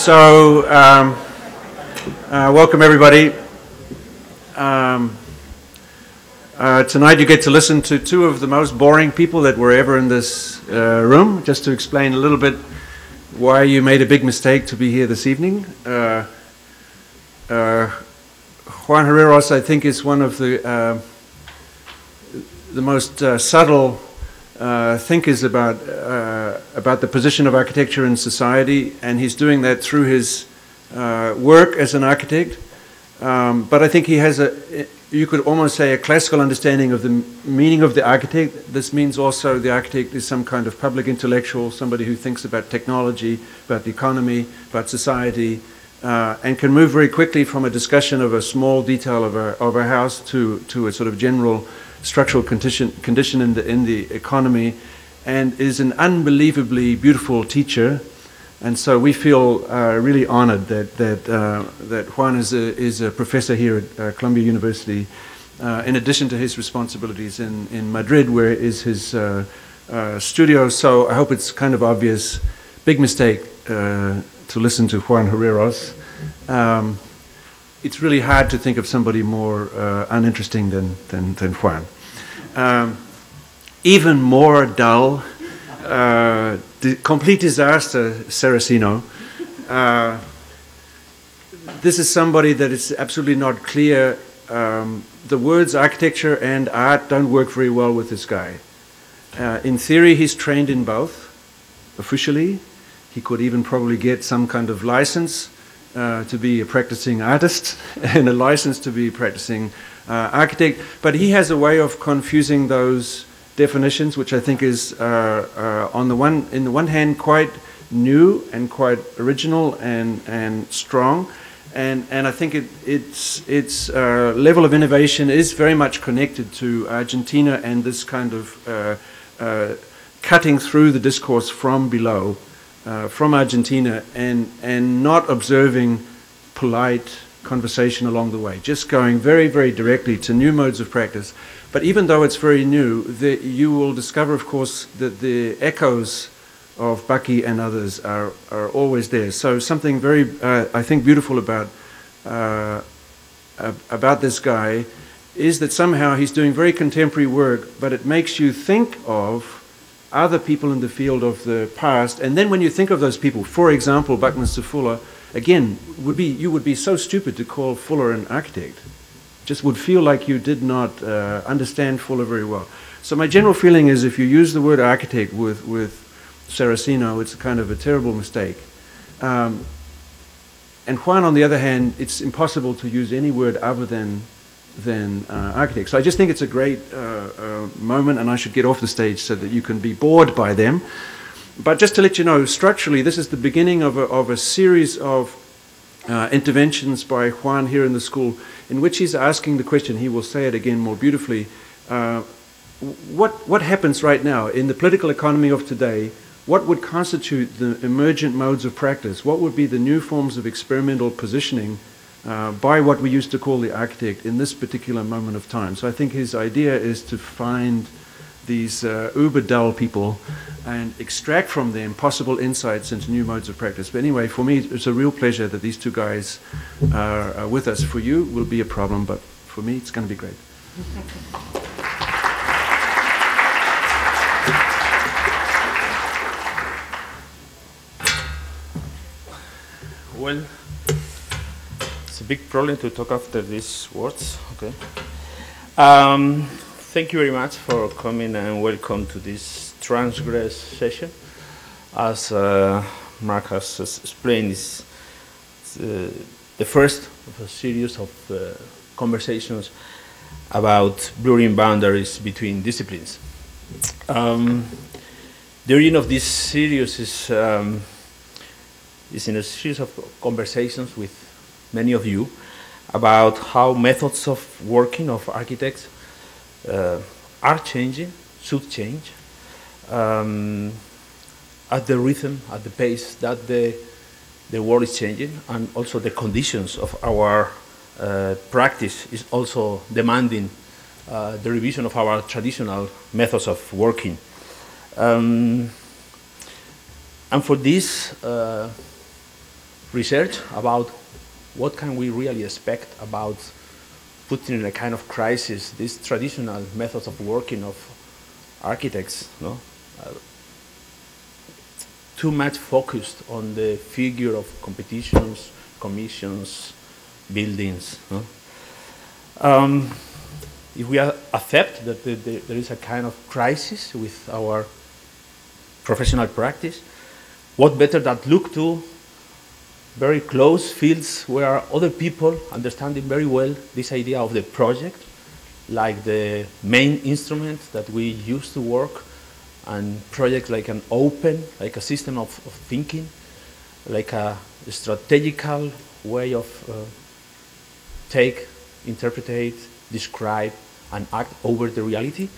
So, welcome everybody. Tonight you get to listen to two of the most boring people that were ever in this room, just to explain a little bit why you made a big mistake to be here this evening. Juan Herreros, I think, is one of the most subtle thinkers about the position of architecture in society, and he's doing that through his work as an architect. But I think he has you could almost say, a classical understanding of the meaning of the architect. This means also the architect is some kind of public intellectual, somebody who thinks about technology, about the economy, about society, and can move very quickly from a discussion of a small detail of a house to a sort of general structural condition in the economy, and is an unbelievably beautiful teacher. And so we feel really honored that Juan is a professor here at Columbia University, in addition to his responsibilities in Madrid, where is his studio. So I hope it's kind of obvious. Big mistake to listen to Juan Herreros. It's really hard to think of somebody more uninteresting than Juan. Even more dull. The complete disaster, Saraceno. This is somebody that is absolutely not clear. The words architecture and art don't work very well with this guy. In theory, he's trained in both, officially. He could even probably get some kind of license to be a practicing artist and a license to be a practicing architect. But he has a way of confusing those definitions, which I think is in the one hand quite new and quite original and strong, and I think its level of innovation is very much connected to Argentina and this kind of cutting through the discourse from below, from Argentina, and not observing polite conversation along the way, just going very, very directly to new modes of practice. But even though it's very new, you will discover, of course, that the echoes of Bucky and others are always there. So something very, I think, beautiful about this guy is that somehow he's doing very contemporary work, but it makes you think of other people in the field of the past. And then when you think of those people, for example, Buckminster Fuller, again, you would be so stupid to call Fuller an architect. Just would feel like you did not understand Fuller very well. So my general feeling is if you use the word architect with Saraceno, it's kind of a terrible mistake. And Juan, on the other hand, it's impossible to use any word other than architect. So I just think it's a great moment, and I should get off the stage so that you can be bored by them. But just to let you know, structurally, this is the beginning of a series of interventions by Juan here in the school, in which he's asking the question, he will say it again more beautifully, what happens right now in the political economy of today? What would constitute the emergent modes of practice? What would be the new forms of experimental positioning by what we used to call the architect in this particular moment of time? So I think his idea is to find these uber dull people and extract from them possible insights into new modes of practice. But anyway, for me, it's a real pleasure that these two guys are with us. For you, it will be a problem, but for me, it's going to be great. Well, it's a big problem to talk after these words. Okay. Thank you very much for coming and welcome to this Transgress session. As Mark has explained, it's the first of a series of conversations about blurring boundaries between disciplines. The origin of this series is in a series of conversations with many of you about how methods of working of architects are changing, should change, at the rhythm, at the pace that the world is changing, and also the conditions of our practice is also demanding the revision of our traditional methods of working. And for this, research about what can we really expect about putting in a kind of crisis these traditional methods of working of architects, no? Too much focused on the figure of competitions, commissions, buildings. No? If we accept that there is a kind of crisis with our professional practice, what better than look to very close fields where other people understanding very well this idea of the project, like the main instrument that we use to work, and projects like an open, like a system of thinking, like a strategical way of take, interpret, describe, and act over the reality.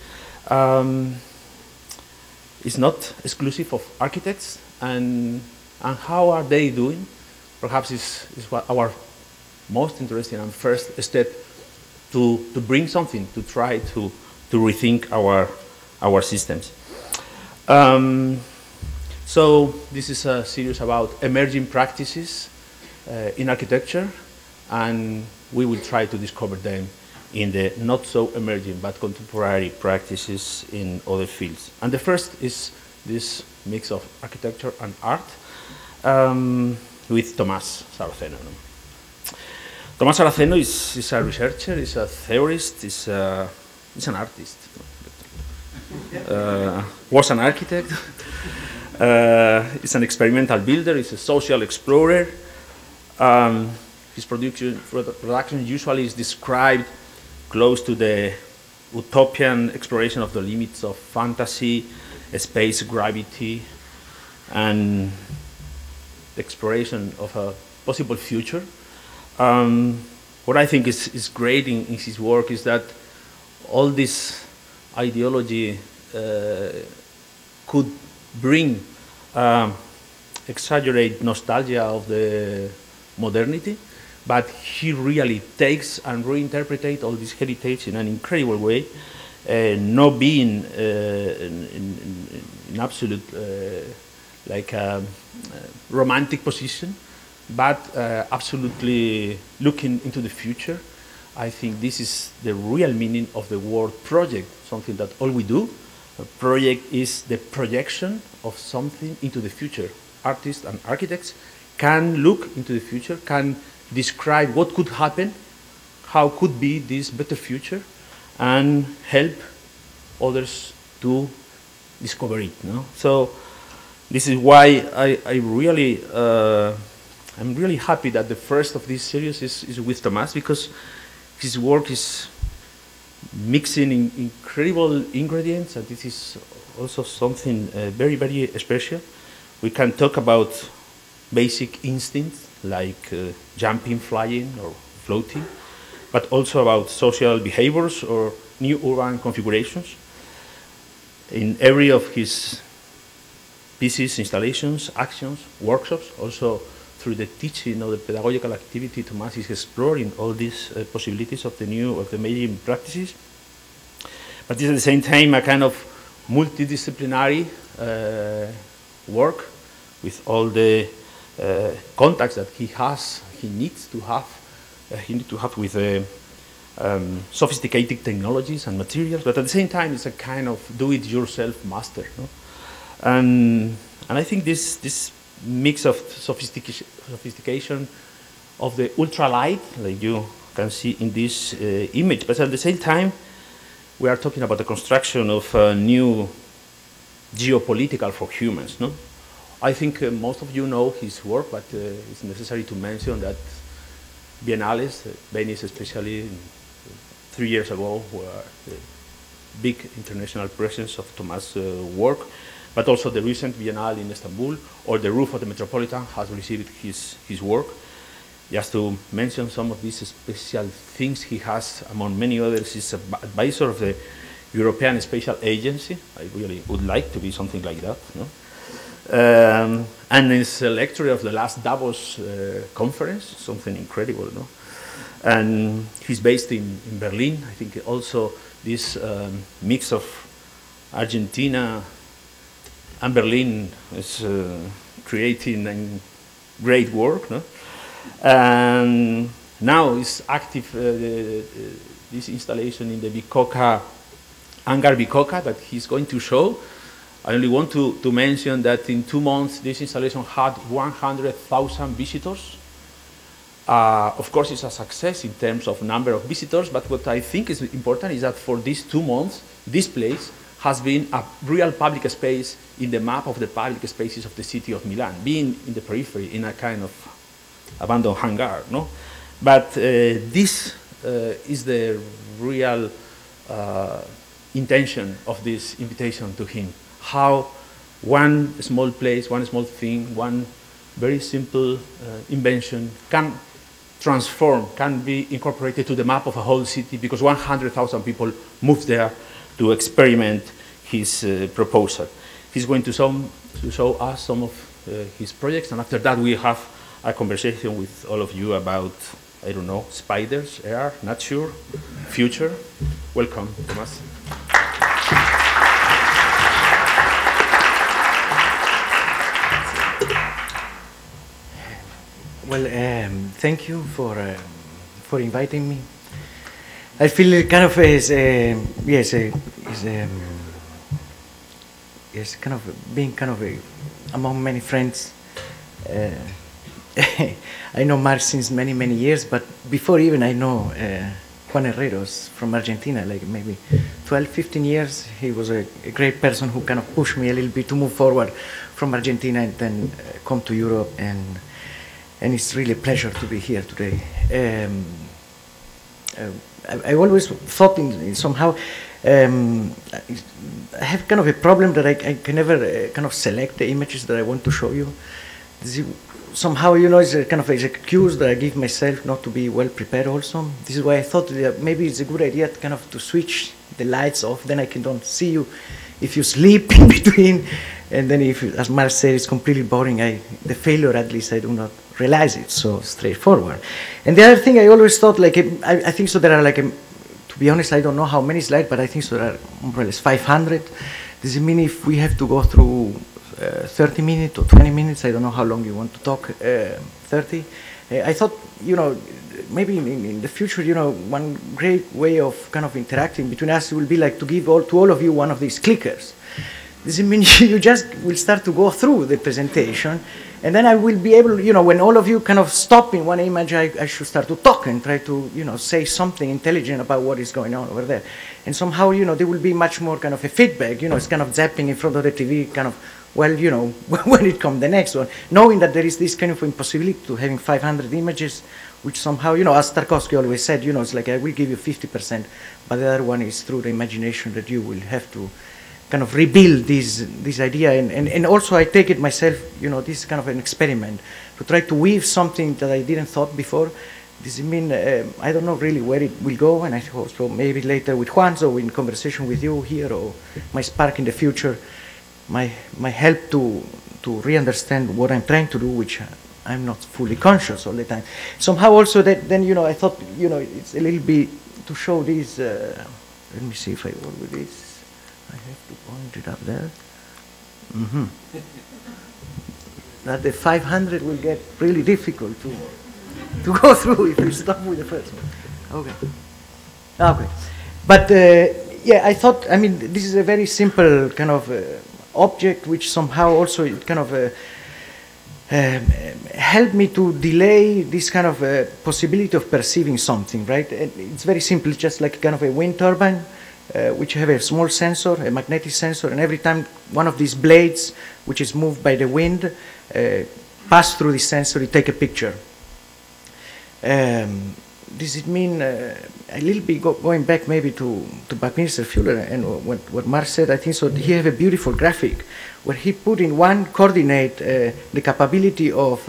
It's not exclusive of architects, and how are they doing? Perhaps is what our most interesting and first step to bring something, to try to rethink our systems. So this is a series about emerging practices in architecture, and we will try to discover them in the not so emerging but contemporary practices in other fields. And the first is this mix of architecture and art with Tomás Saraceno. Tomás Saraceno is a researcher, is a theorist, is an artist. Was an architect, is an experimental builder, is a social explorer. His production usually is described close to the utopian exploration of the limits of fantasy, space, gravity, and the exploration of a possible future. What I think is great in his work is that all this ideology could bring exaggerate nostalgia of the modernity, but he really takes and reinterprets all this heritage in an incredible way, not being in absolute like a romantic position, but absolutely looking into the future. I think this is the real meaning of the word project, something that all we do. A project is the projection of something into the future. Artists and architects can look into the future, can describe what could happen, how could be this better future, and help others to discover it. No? So this is why I'm really happy that the first of this series is with Tomás, because his work is mixing incredible ingredients, and this is also something very, very special. We can talk about basic instincts like jumping, flying, or floating, but also about social behaviors or new urban configurations. In every of his pieces, installations, actions, workshops, also through the teaching of the pedagogical activity, Tomás is exploring all these possibilities of the emerging practices. But it's at the same time a kind of multidisciplinary work with all the contacts that he needs to have with sophisticated technologies and materials. But at the same time, it's a kind of do-it-yourself master. No? And I think this mix of sophistication of the ultralight, like you can see in this image, but at the same time, we are talking about the construction of a new geopolitical for humans. No? I think most of you know his work, but it's necessary to mention that Biennales, Venice especially, 3 years ago, were the big international presence of Tomás' work, but also the recent Biennale in Istanbul, or the roof of the Metropolitan has received his work. Just to mention some of these special things he has, among many others, he's an advisor of the European Spatial Agency. I really would like to be something like that. No? And is a lecturer of the last Davos conference, something incredible. No? And he's based in Berlin. I think also this mix of Argentina and Berlin is creating great work. No? And now it's active, this installation in the Bicocca, HangarBiococca, that he's going to show. I only want to mention that in 2 months, this installation had 100,000 visitors. Of course, it's a success in terms of number of visitors, but what I think is important is that for these 2 months, this place has been a real public space in the map of the public spaces of the city of Milan, being in the periphery in a kind of abandoned hangar. No? But this is the real intention of this invitation to him. How one small place, one small thing, one very simple invention can transform, can be incorporated to the map of a whole city, because 100,000 people moved there to experiment his proposal. He's going to show us some of his projects, and after that we have a conversation with all of you about, I don't know, spiders, air, nature, future. Welcome, Tomás. Well, thank you for inviting me. I feel kind of as kind of being kind of among many friends. I know Mark since many years, but before even I know Juan Herreros from Argentina, like maybe 12, 15 years. He was a great person who kind of pushed me a little bit to move forward from Argentina and then come to Europe, and it's really a pleasure to be here today. I always thought in somehow I have kind of a problem that I can never kind of select the images that I want to show you. Somehow, you know, it's a kind of an excuse that I give myself not to be well prepared also. This is why I thought that maybe it's a good idea to kind of to switch the lights off, then I don't see you if you sleep in between, and then if, as Mark said, it's completely boring, the failure at least I do not realize it so straightforward. And the other thing I always thought, like, I think so there are like, to be honest, I don't know how many slides, but I think so there are more or less 500. Does it mean if we have to go through 30 minutes or 20 minutes, I don't know how long you want to talk, 30. I thought, you know, maybe in the future, you know, one great way of kind of interacting between us will be like to give to all of you one of these clickers. Does it mean you just will start to go through the presentation, and then I will be able, you know, when all of you kind of stop in one image, I should start to talk and try to, you know, say something intelligent about what is going on over there. And somehow, you know, there will be much more kind of a feedback, you know, it's kind of zapping in front of the TV, kind of, well, you know, when it comes the next one, knowing that there is this kind of impossibility to having 500 images, which somehow, you know, as Tarkovsky always said, you know, it's like I will give you 50%, but the other one is through the imagination that you will have to kind of rebuild this idea. And also I take it myself, you know, this is kind of an experiment to try to weave something that I didn't thought before. Does it mean, I don't know really where it will go, and I hope so maybe later with Juan, so in conversation with you here, or my spark in the future, my help to re-understand what I'm trying to do, which I'm not fully conscious all the time. Somehow also that then, you know, I thought, you know, it's a little bit to show this, let me see if I work with this. I have to point it up there. Mm-hmm. That the 500 will get really difficult to go through if you stop with the first one. Okay. Okay. But yeah, I thought, I mean, this is a very simple kind of object which somehow also it kind of helped me to delay this kind of possibility of perceiving something, right? And it's very simple, it's just like kind of a wind turbine, which have a small sensor, a magnetic sensor, and every time one of these blades, which is moved by the wind, pass through this sensor, you take a picture. Does it mean, a little bit going back maybe to Buckminster Fuller and what Mark said, I think so, he have a beautiful graphic where he put in one coordinate the capability of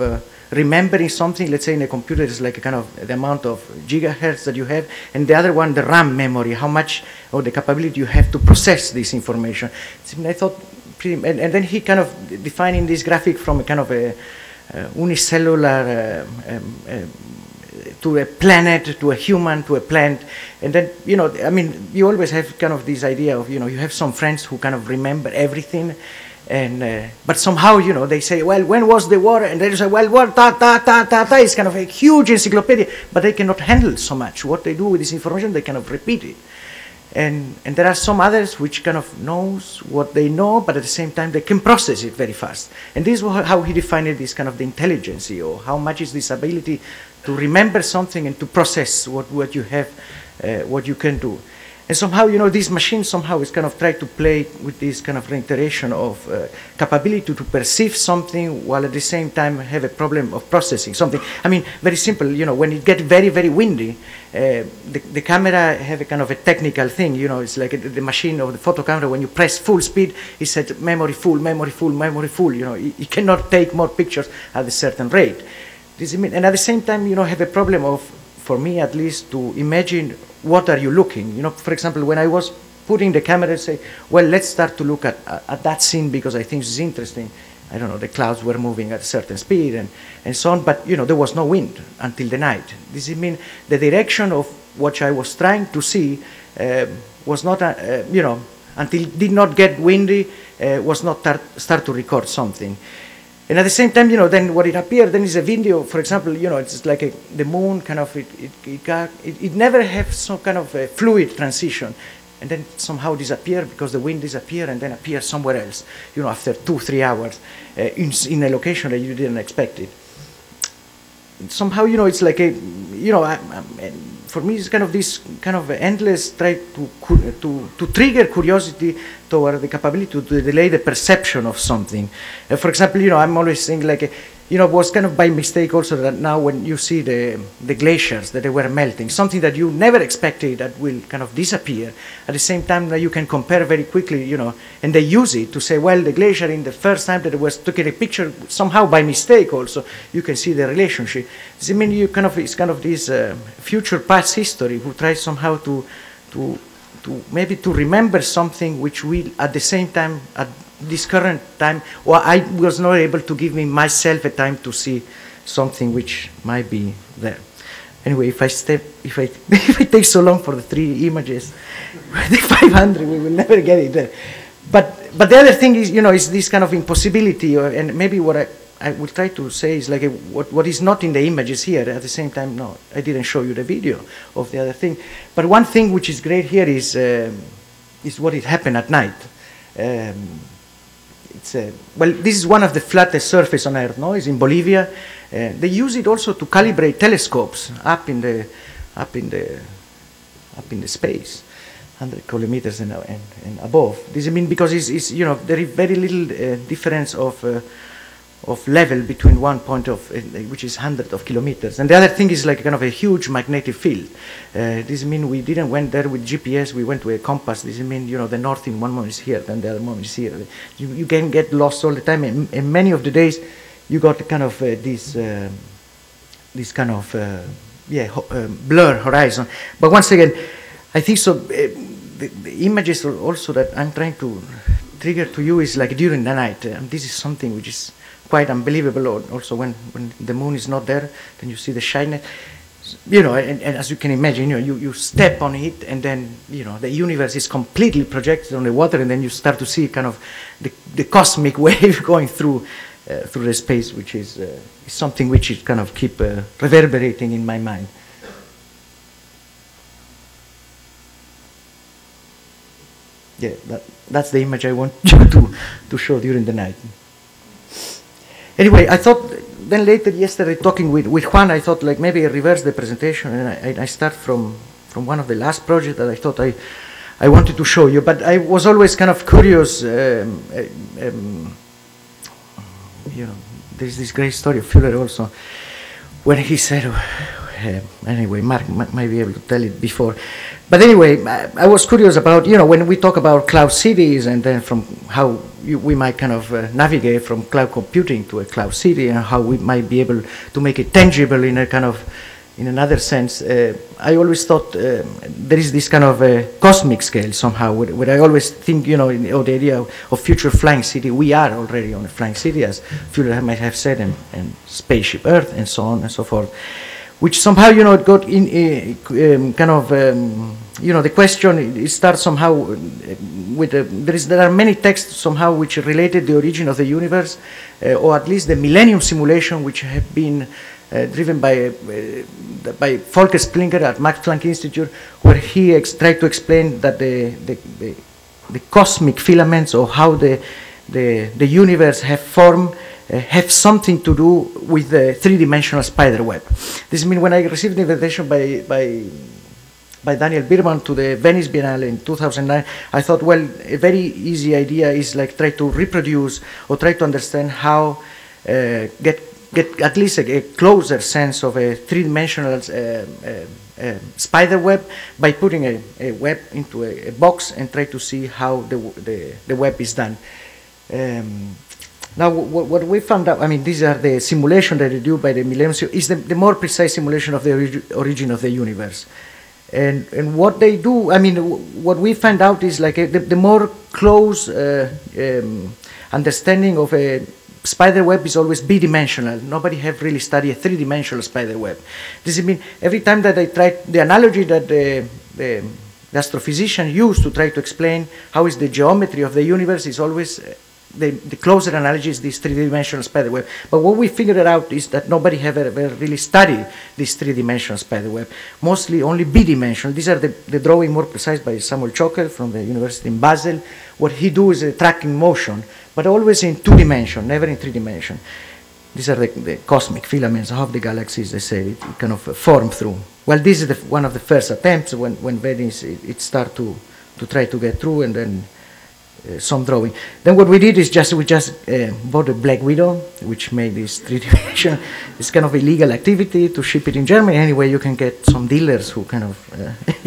remembering something, let's say in a computer is like a kind of the amount of gigahertz that you have, and the other one, the RAM memory, how much, or the capability you have to process this information. I thought, and then he kind of defining this graphic from a kind of a unicellular to a planet, to a human, to a plant, and then, you know, I mean, you always have kind of this idea of, you know, you have some friends who kind of remember everything, And but somehow, you know, they say, well, when was the war? And they say, well, what, it's kind of a huge encyclopedia, but they cannot handle so much. What they do with this information, they kind of repeat it. And there are some others which kind of knows what they know, but at the same time, they can process it very fast. And this is how he defined this kind of the intelligence, or how much is this ability to remember something and to process what you have, what you can do. And somehow, you know, this machine somehow is kind of try to play with this kind of reiteration of capability to perceive something while at the same time have a problem of processing something. I mean, very simple, you know, when it gets very, very windy, the camera have a kind of a technical thing, you know, it's like the machine of the photo camera, when you press full speed, it says memory full, memory full, memory full, you know, it cannot take more pictures at a certain rate. And at the same time, you know, have a problem of, for me at least, to imagine what are you looking? You know, for example, when I was putting the camera and say, well, let's start to look at that scene because I think it's interesting. I don't know, the clouds were moving at a certain speed and so on, but, you know, there was no wind until the night. This means the direction of what I was trying to see was not, you know, until it did not get windy, was not start to record something. And at the same time, you know, then what it appeared, then is a video, for example, you know, it's like the moon kind of, it never has some kind of a fluid transition. And then somehow disappear because the wind disappeared and then appear somewhere else, you know, after 2-3 hours in a location that you didn't expect it. Somehow, you know, it's like a, you know, for me, it's kind of this kind of endless try to trigger curiosity toward the capability to delay the perception of something. For example, you know, I'm always saying like, you know, it was kind of by mistake also that now when you see the glaciers that they were melting, something that you never expected that will kind of disappear. At the same time, you can compare very quickly, you know, and they use it to say, well, the glacier in the first time that it was taking a picture, somehow by mistake also, you can see the relationship. I mean, you kind of, it's kind of this future past history who tries somehow to maybe to remember something which will at the same time, at this current time, or I was not able to give me myself a time to see something which might be there. Anyway, if it takes so long for the 3 images, the 500, we will never get it there. But the other thing is, you know, is this kind of impossibility, and maybe what I will try to say is like what is not in the images here. At the same time, no, I didn't show you the video of the other thing. But one thing which is great here is what it happened at night. Well, this is one of the flattest surface on Earth. No, it's in Bolivia. They use it also to calibrate telescopes up in the space, 100 kilometers and above. This I mean because it's you know there is very little difference of level between one point of which is 100 of kilometers, and the other thing is like kind of a huge magnetic field. This means we didn't went there with GPS. We went with a compass. This means you know the north in one moment is here, then the other moment is here. You can get lost all the time, and many of the days you got kind of this kind of blur horizon. But once again, I think so. The images also that I'm trying to trigger to you is like during the night. This is something which is quite unbelievable. Also, when the moon is not there, then you see the shyness. You know, and as you can imagine, you know, you step on it, and then you know the universe is completely projected on the water, and then you start to see kind of the cosmic wave going through the space, which is something which is kind of keep reverberating in my mind. Yeah, that's the image I want you to show during the night. Anyway, I thought then later yesterday talking with Juan, I thought like maybe I reverse the presentation and I start from one of the last projects that I thought I wanted to show you. But I was always kind of curious. You know, there's this great story of Fuller also when he said. Anyway, Mark might be able to tell it before. But anyway, I was curious about, you know, when we talk about cloud cities and then from how we might kind of navigate from cloud computing to a cloud city and how we might be able to make it tangible in a kind of, in another sense. I always thought there is this kind of cosmic scale somehow where I always think, you know, the idea of future flying city. We are already on a flying city, as Fuller might have said, and Spaceship Earth and so on and so forth. which somehow, you know, it got in kind of, you know, the question, it starts somehow with, there are many texts somehow which related the origin of the universe, or at least the Millennium simulation, which have been driven by Volker Splinger at Max Planck Institute, where he tried to explain that the cosmic filaments, or how the universe have formed, have something to do with the three-dimensional spider web. This means when I received the invitation by Daniel Birman to the Venice Biennale in 2009, I thought, well, a very easy idea is like try to reproduce or try to understand how get at least a closer sense of a three-dimensional spider web by putting a web into a box and try to see how the web is done. Now, what we found out, I mean, these are the simulation that they do by the Millennium, is the more precise simulation of the origin of the universe. And what they do, I mean, what we find out is like the more close understanding of a spider web is always bidimensional. Nobody have really studied a three-dimensional spider web. This means every time that I try, the analogy that the astrophysician used to try to explain how is the geometry of the universe is always the closer analogy is this three-dimensional spider web. But what we figured out is that nobody have ever really studied this three-dimensional spider web. Mostly only bidimensional. These are the drawing more precise by Samuel Choquel from the University in Basel. What he do is a tracking motion, but always in two dimension, never in three dimension. These are the cosmic filaments of the galaxies, they say, it kind of form through. Well, this is one of the first attempts when Venice, it start to try to get through, and then some drawing. Then what we did is we just bought a Black Widow, which made this three-dimensional. It's kind of illegal activity to ship it in Germany. Anyway, you can get some dealers who kind of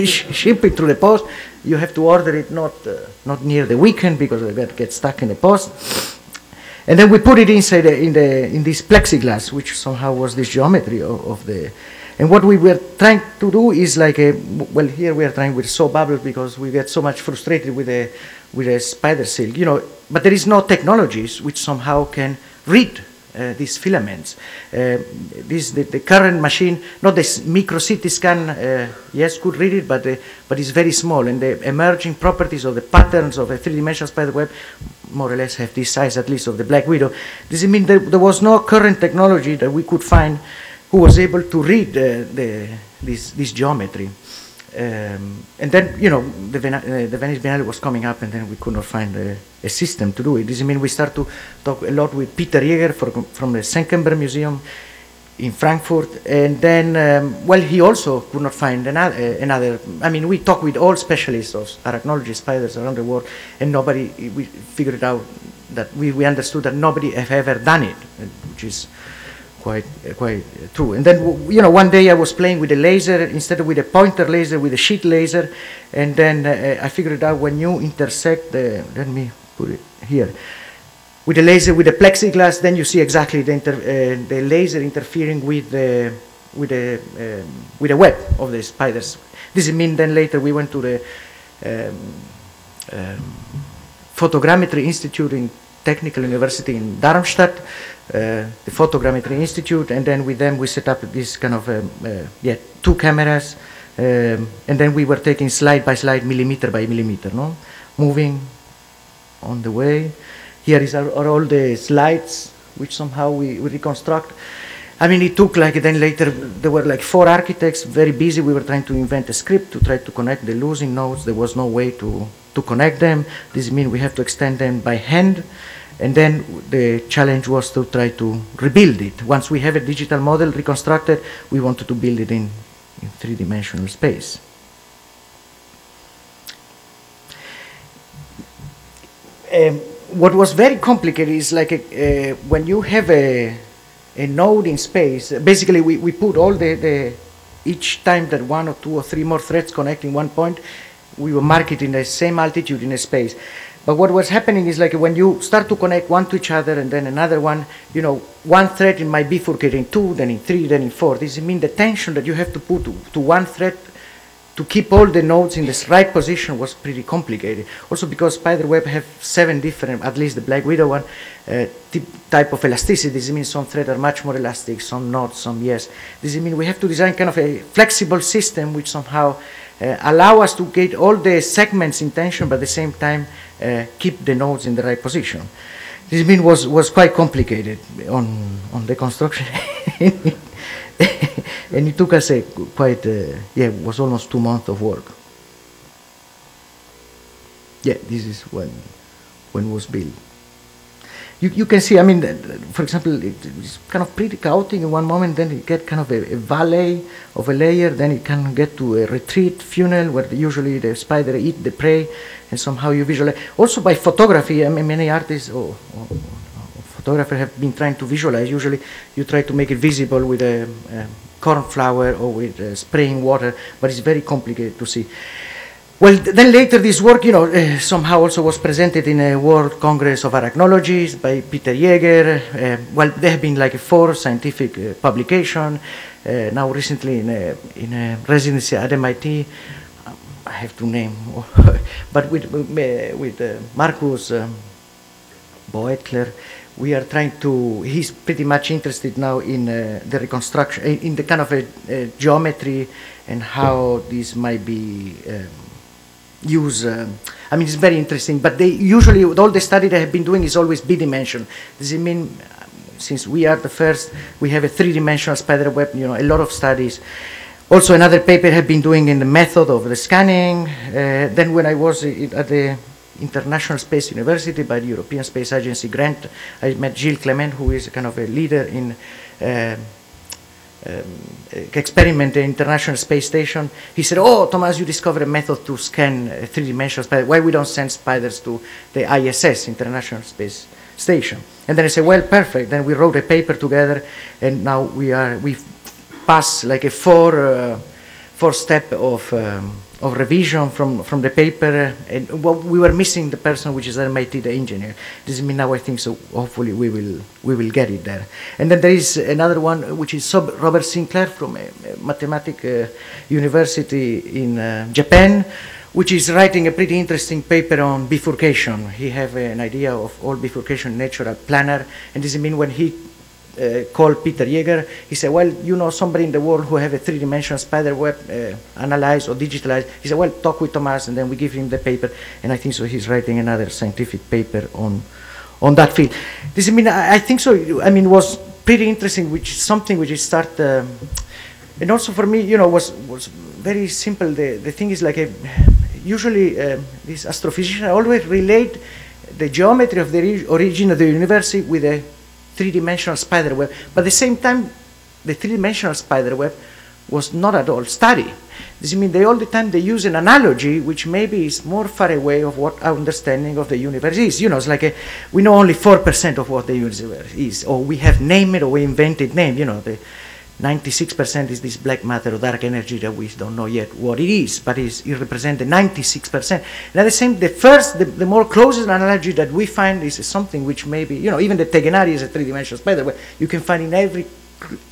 ship it through the post. You have to order it not near the weekend because it gets stuck in the post. And then we put it inside in this plexiglass, which somehow was this geometry of the. And what we were trying to do is like well, here we are trying with soap bubbles because we get so much frustrated with a spider silk, you know. But there is no technologies which somehow can read these filaments. The current machine, not the micro CT scan, yes, could read it, but it's very small. And the emerging properties of the patterns of a three-dimensional spider web more or less have this size, at least of the Black Widow. Does it mean that there was no current technology that we could find who was able to read this geometry? And then, you know, the Venice Biennale was coming up, and then we could not find a system to do it. This means we start to talk a lot with Peter Jäger from the Senckenberg Museum in Frankfurt, and then, well, he also could not find another. I mean, we talked with all specialists of arachnology, spiders around the world, and we figured out that we understood that nobody have ever done it, which is quite true. And then, you know, one day I was playing with a laser instead of with a pointer laser, with a sheet laser, and then I figured out when you intersect let me put it here, with the laser, with the plexiglass, then you see exactly the laser interfering with the web of the spiders. This means then later we went to the Photogrammetry Institute in Technical University in Darmstadt, the Photogrammetry Institute, and then with them we set up this kind of, two cameras, and then we were taking slide by slide, millimeter by millimeter, no? Moving on the way. Here are all the slides, which somehow we reconstruct. I mean, it took like, then later there were like 4 architects, very busy. We were trying to invent a script to try to connect the losing nodes. There was no way to connect them. This means we have to extend them by hand. And then the challenge was to try to rebuild it. Once we have a digital model reconstructed, we wanted to build it in three-dimensional space. What was very complicated is like when you have a node in space, basically we put all each time that 1 or 2 or 3 more threads connect in one point, we will mark it in the same altitude in a space. But what was happening is like when you start to connect one to each other and then another one, you know, one thread might bifurcate in 2, then in 3, then in 4. This means the tension that you have to put to one thread to keep all the nodes in this right position was pretty complicated. Also because spiderweb have 7 different, at least the black widow one, type of elasticity. This means some threads are much more elastic, some not, some yes. This means we have to design kind of a flexible system which somehow allow us to get all the segments in tension, but at the same time keep the nodes in the right position. This mean was quite complicated on the construction. And it took us quite, it was almost 2 months of work. Yeah, this is when it was built. You can see, I mean, for example, it's kind of pretty chaotic in one moment, then you get kind of a valley of a layer, then it can get to a retreat funnel where usually the spider eat the prey, and somehow you visualize. Also by photography, I mean, many artists or photographers have been trying to visualize. Usually you try to make it visible with a cornflower or with spraying water, but it's very complicated to see. Well, then later this work, somehow also was presented in a World Congress of Arachnology by Peter Jäger. Well, there have been like 4 scientific publications. Now recently in a residency at MIT, I have to name, but with Marcus Boetler, we are trying to, he's pretty much interested now in the reconstruction, in the kind of a geometry and how this might be used. I mean, it's very interesting, but they usually, all the study they have been doing is always B-dimension. Does it mean, since we are the first, we have a 3-dimensional spider web, a lot of studies. Also another paper have been doing in the method of the scanning. Then when I was at the International Space University by the European Space Agency grant, I met Gilles Clement, who is kind of a leader in experiment in International Space Station. He said, "Oh, Thomas, you discovered a method to scan 3-dimensional spiders. Why we don't send spiders to the ISS, International Space Station?" And then I said, "Well, perfect." Then we wrote a paper together, and now we've passed like a 4-step of revision from the paper, and we were missing the person which is MIT, the engineer. This means now I think so. Hopefully we will get it there. And then there is another one which is Robert Sinclair from a mathematics university in Japan, which is writing a pretty interesting paper on bifurcation. He have an idea of all bifurcation natural planar, and this means when he called Peter Jäger, he said, "Well, somebody in the world who have a 3-dimensional spider web analyzed or digitalized." He said, "Well, talk with Thomas," and then we give him the paper, and I think so he's writing another scientific paper on that field. This, I think so, it was pretty interesting, which is something which is and also for me, was very simple. The thing is like usually these astrophysicians always relate the geometry of the origin of the universe with a 3-dimensional spider web, but at the same time, the 3-dimensional spider web was not at all studied. This means all the time they use an analogy which maybe is more far away of what our understanding of the universe is. It's like we know only 4% of what the universe is, or we have named it, or we invented name. The 96% is this black matter or dark energy that we don't know yet what it is, but it represents the 96%. And at the same, the more closest analogy that we find is something which maybe, even the Tegenari is a 3-dimensional spider web you can find in every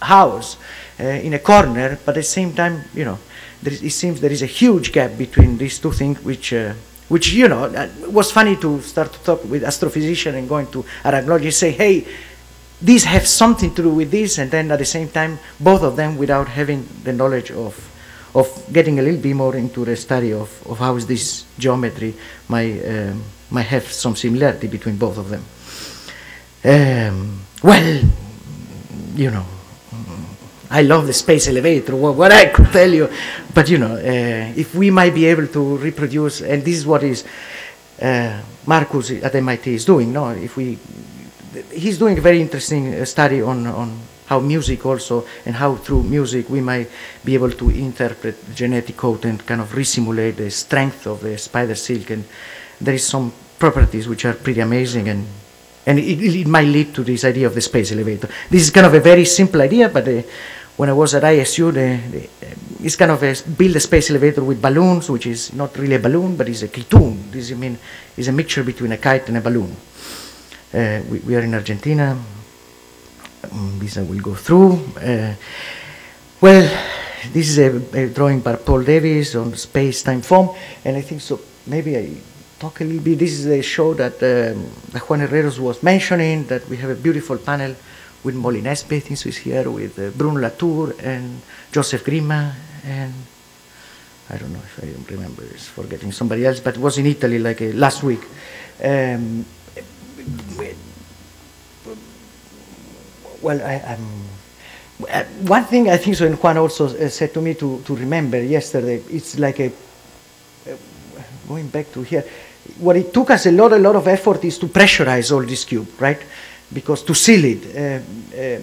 house in a corner, but at the same time, it seems there is a huge gap between these two things, which was funny to start to talk with astrophysicians and going to arachnology, say, hey, these have something to do with this, and then at the same time, both of them without having the knowledge of getting a little bit more into the study of how is this geometry might have some similarity between both of them. I love the space elevator, what I could tell you, but if we might be able to reproduce, and this is what is Marcus at MIT is doing, he's doing a very interesting study on how music also, and how through music we might be able to interpret the genetic code and kind of resimulate the strength of the spider silk, and there is some properties which are pretty amazing, and it might lead to this idea of the space elevator. This is kind of a very simple idea, but when I was at ISU, it's kind of build a space elevator with balloons, which is not really a balloon, but it's a kitoon. This is a mixture between a kite and a balloon. We are in Argentina. This I will go through. this is a drawing by Paul Davies on space-time foam, and I think so. Maybe I talk a little bit. This is a show that Juan Herreros was mentioning, that we have a beautiful panel with Molly Nesbitt, who is here, with Bruno Latour and Joseph Grima, and I don't know if I remember, it's forgetting somebody else, but it was in Italy like last week. Well, one thing I think so, and Juan also said to me to remember yesterday, it's like going back to here, what it took us a lot of effort is to pressurize all this cube, right? Because to seal it,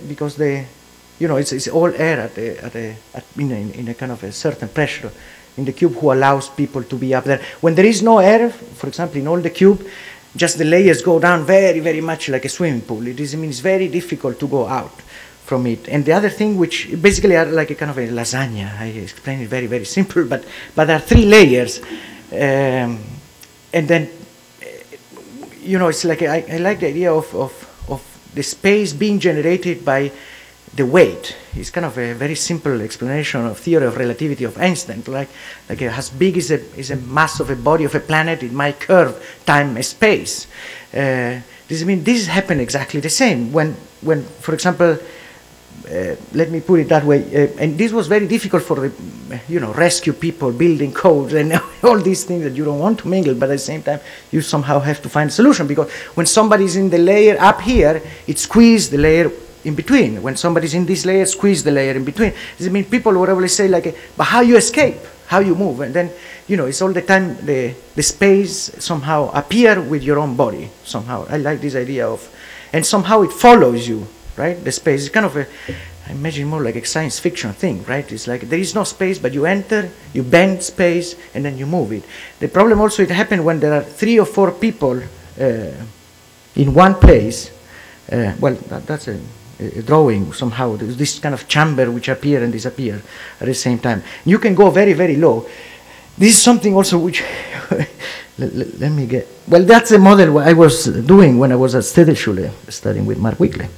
because it's all air in a kind of a certain pressure in the cube who allows people to be up there. When there is no air, for example, in all the cube, just the layers go down very, very much like a swimming pool. It means very difficult to go out from it. And the other thing, which basically are like a kind of a lasagna, I explain it very, very simple, but there are 3 layers. And then, it's like, I like the idea of the space being generated by the weight. It's kind of a very simple explanation of theory of relativity of Einstein. Like as big as a mass of a body of a planet, it might curve time and space. This happened exactly the same. When for example, let me put it that way, and this was very difficult for the, rescue people, building codes, and all these things that you don't want to mingle, but at the same time, you somehow have to find a solution, because when somebody's in the layer up here, it squeezes the layer in between. When somebody's in this layer, squeeze the layer in between. People would always say like, but how you escape, how you move, and then, it's all the time the space somehow appear with your own body, somehow. I like this idea of, and somehow it follows you, right? The space is kind of I imagine more like a science fiction thing, right? It's like there is no space, but you enter, you bend space, and then you move it. The problem also, it happens when there are 3 or 4 people in one place. That's a drawing somehow. There's this kind of chamber which appear and disappear at the same time. You can go very, very low. This is something also which, let me get, well, that's a model I was doing when I was at Städelschule, studying with Mark Wickley.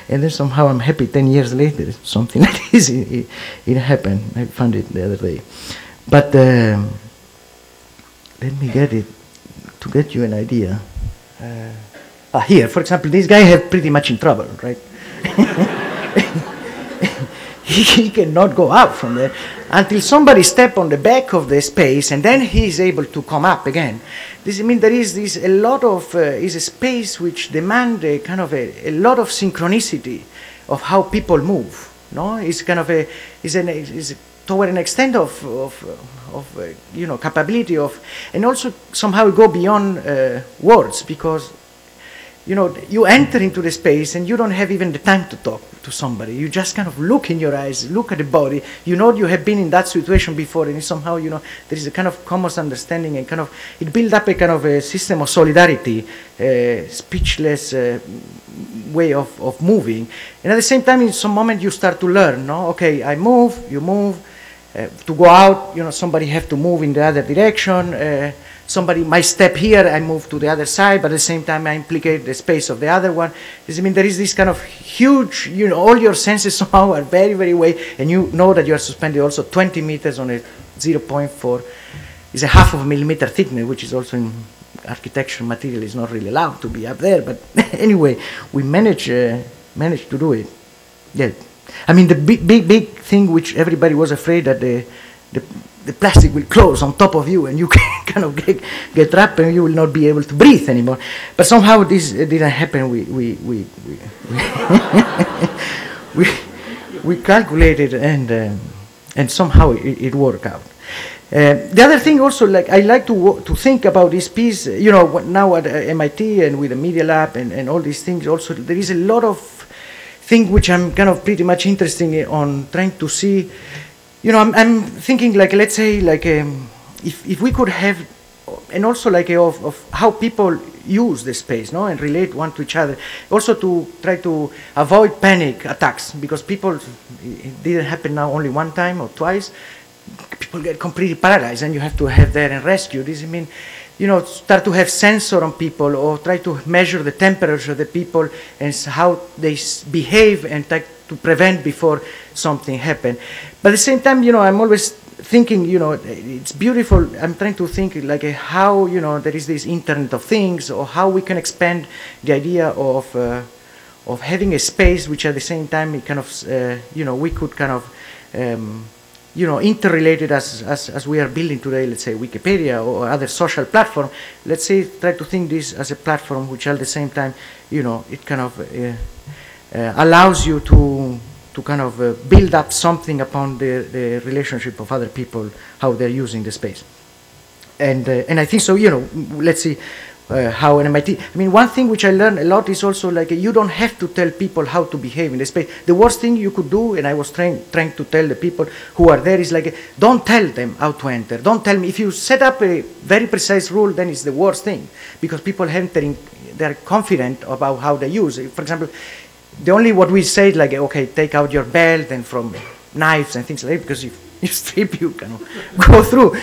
And then somehow I'm happy 10 years later, something like this, it happened. I found it the other day. But let me get it, to get you an idea. Here, for example, this guy is pretty much in trouble, right? He cannot go out from there until somebody step on the back of the space, and then he is able to come up again. This there is a lot of is a space which demand a kind of a lot of synchronicity of how people move. No, it's kind of is toward an extent of capability of, and also somehow go beyond words, because you enter into the space and you don't have even the time to talk to somebody. You just kind of look in your eyes, look at the body. You have been in that situation before, and somehow, there is a kind of common understanding, and kind of, it builds up a kind of a system of solidarity, speechless way of moving. And at the same time, in some moment, you start to learn, no? Okay, I move, you move. To go out, somebody have to move in the other direction. Somebody might step here, I move to the other side, but at the same time I implicate the space of the other one. There is this kind of huge, all your senses somehow are very, very way, and you know that you are suspended also 20 meters on a 0.4, is a half of a millimeter thickness, which is also in architecture material is not really allowed to be up there, but anyway, we managed to do it. Yeah. The big thing which everybody was afraid that the plastic will close on top of you and you can kind of get trapped and you will not be able to breathe anymore. But somehow this didn't happen. We calculated and somehow it worked out. The other thing also, like I like to think about this piece, now at MIT and with the Media Lab and all these things also, there is a lot of things which I'm kind of pretty much interested on trying to see. I'm thinking like, let's say, like if we could have, and also like of how people use the space, no, and relate one to each other. Also to try to avoid panic attacks, because it didn't happen now only one time or twice. People get completely paralyzed, and you have to have there and rescue. This start to have sensor on people, or try to measure the temperature of the people and how they behave, and to prevent before something happened. But at the same time, I'm always thinking, it's beautiful. I'm trying to think like how, there is this Internet of Things, or how we can expand the idea of having a space which at the same time it kind of, we could kind of, interrelated as we are building today, let's say Wikipedia or other social platform. Let's say try to think this as a platform which at the same time, it kind of allows you to kind of build up something upon the relationship of other people, how they're using the space. And I think so, let's see how an MIT, I mean, one thing which I learned a lot is also like you don't have to tell people how to behave in the space. The worst thing you could do, and I was trying to tell the people who are there, is like, don't tell them how to enter. Don't tell me. If you set up a very precise rule, then it's the worst thing, because people entering, they're confident about how they use it. For example, the only what we say is like, okay, take out your belt and from knives and things like that, because if you strip, you kind of go through.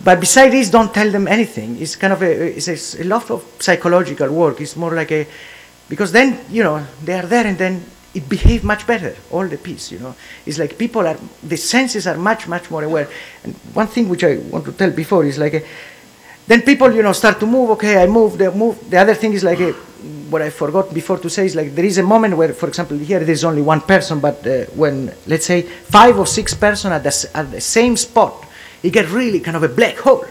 But besides this, don't tell them anything. It's kind of it's a lot of psychological work. It's more like because then, they are there and then it behaves much better, all the piece, It's like people are, the senses are much, much more aware. And one thing which I want to tell before is like, then people, start to move, okay, I move, they move. The other thing is like, what I forgot before to say is like, there is a moment where, for example, here there's only one person, but when, let's say, 5 or 6 persons at the same spot, it gets really kind of a black hole.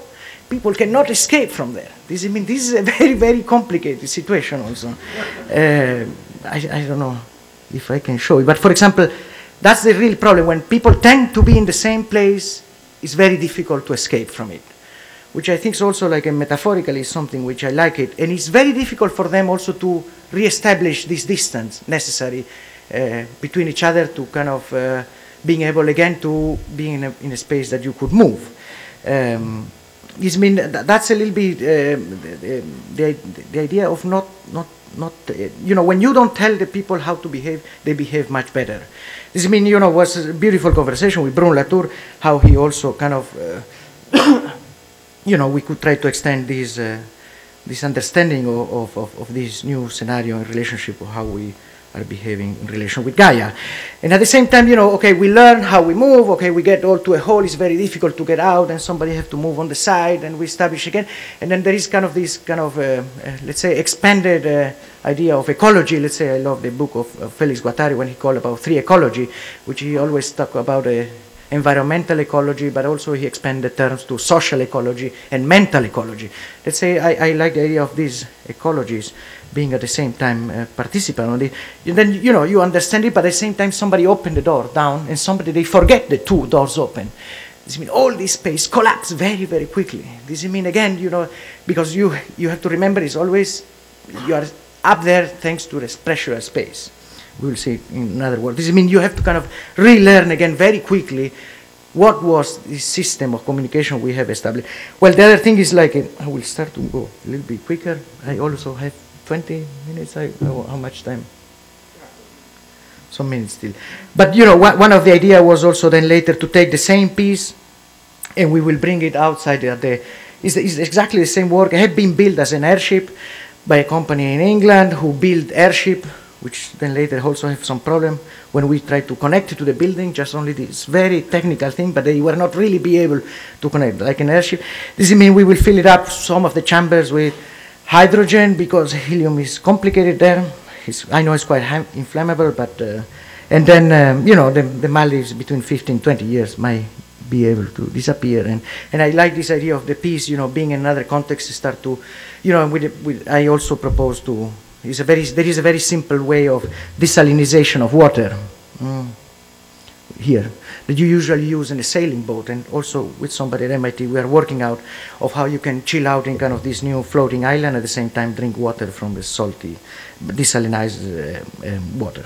People cannot escape from there. This is a very, very complicated situation also. I don't know if I can show you, but for example, that's the real problem. When people tend to be in the same place, it's very difficult to escape from it, which I think is also like metaphorically something which I like it. And it's very difficult for them also to reestablish this distance necessary between each other to kind of being able again to be in a space that you could move. That's a little bit the idea of not when you don't tell the people how to behave, they behave much better. This was a beautiful conversation with Bruno Latour, how he also kind of we could try to extend this understanding of this new scenario in relationship of how we are behaving in relation with Gaia. And at the same time, okay, we learn how we move, okay, we get all to a hole, it's very difficult to get out, and somebody have to move on the side, and we establish again. And then there is kind of this kind of, let's say, expanded idea of ecology. Let's say I love the book of Felix Guattari when he called about 3 ecology, which he always talk about environmental ecology, but also he expanded terms to social ecology and mental ecology. Let's say I like the idea of these ecologies being at the same time participant. And then, you understand it, but at the same time somebody opened the door down and they forget the 2 doors open. This means all this space collapse very, very quickly. This again, because you have to remember it's always, you are up there thanks to this pressurized space. We will see in another word. This means you have to kind of relearn again very quickly what was this system of communication we have established. Well, the other thing is like, I will start to go a little bit quicker. I also have 20 minutes. How much time? Some minutes still. But one of the idea was also then later to take the same piece and we will bring it outside it's exactly the same work. It had been built as an airship by a company in England who built airship, which then later also have some problem when we try to connect it to the building, just only this very technical thing, but they were not really be able to connect, like an airship. This means we will fill it up, some of the chambers with hydrogen, because helium is complicated there. I know it's quite inflammable, but, and then, the Maldives between 15, 20 years might be able to disappear. And I like this idea of the piece, being in another context, start to, I also propose to, there is a very simple way of desalinization of water here that you usually use in a sailing boat, and also with somebody at MIT we are working out of how you can chill out in kind of this new floating island at the same time drink water from the salty desalinized water.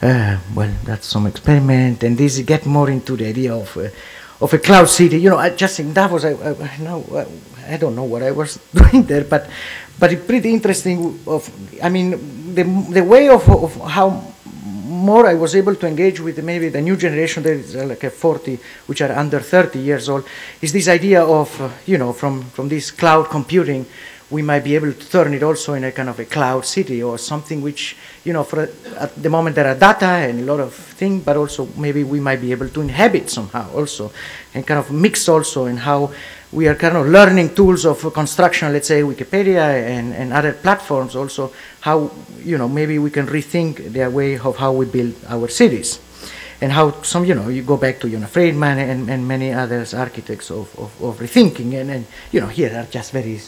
Well, that's some experiment, and this get more into the idea of a cloud city. Just in Davos, I don't know what I was doing there, but it's pretty interesting. The way of how more I was able to engage with maybe the new generation, there is like a 40, which are under 30 years old, is this idea of, from this cloud computing, we might be able to turn it also in a kind of a cloud city or something which, you know, at the moment there are data and a lot of things, but also maybe we might be able to inhabit somehow also, and kind of mix also in how we are kind of learning tools of construction, let's say Wikipedia and other platforms also, how, you know, maybe we can rethink their way of how we build our cities. And how some, you know, you go back to, you know, Friedman and many others architects of rethinking. And, you know, here are just very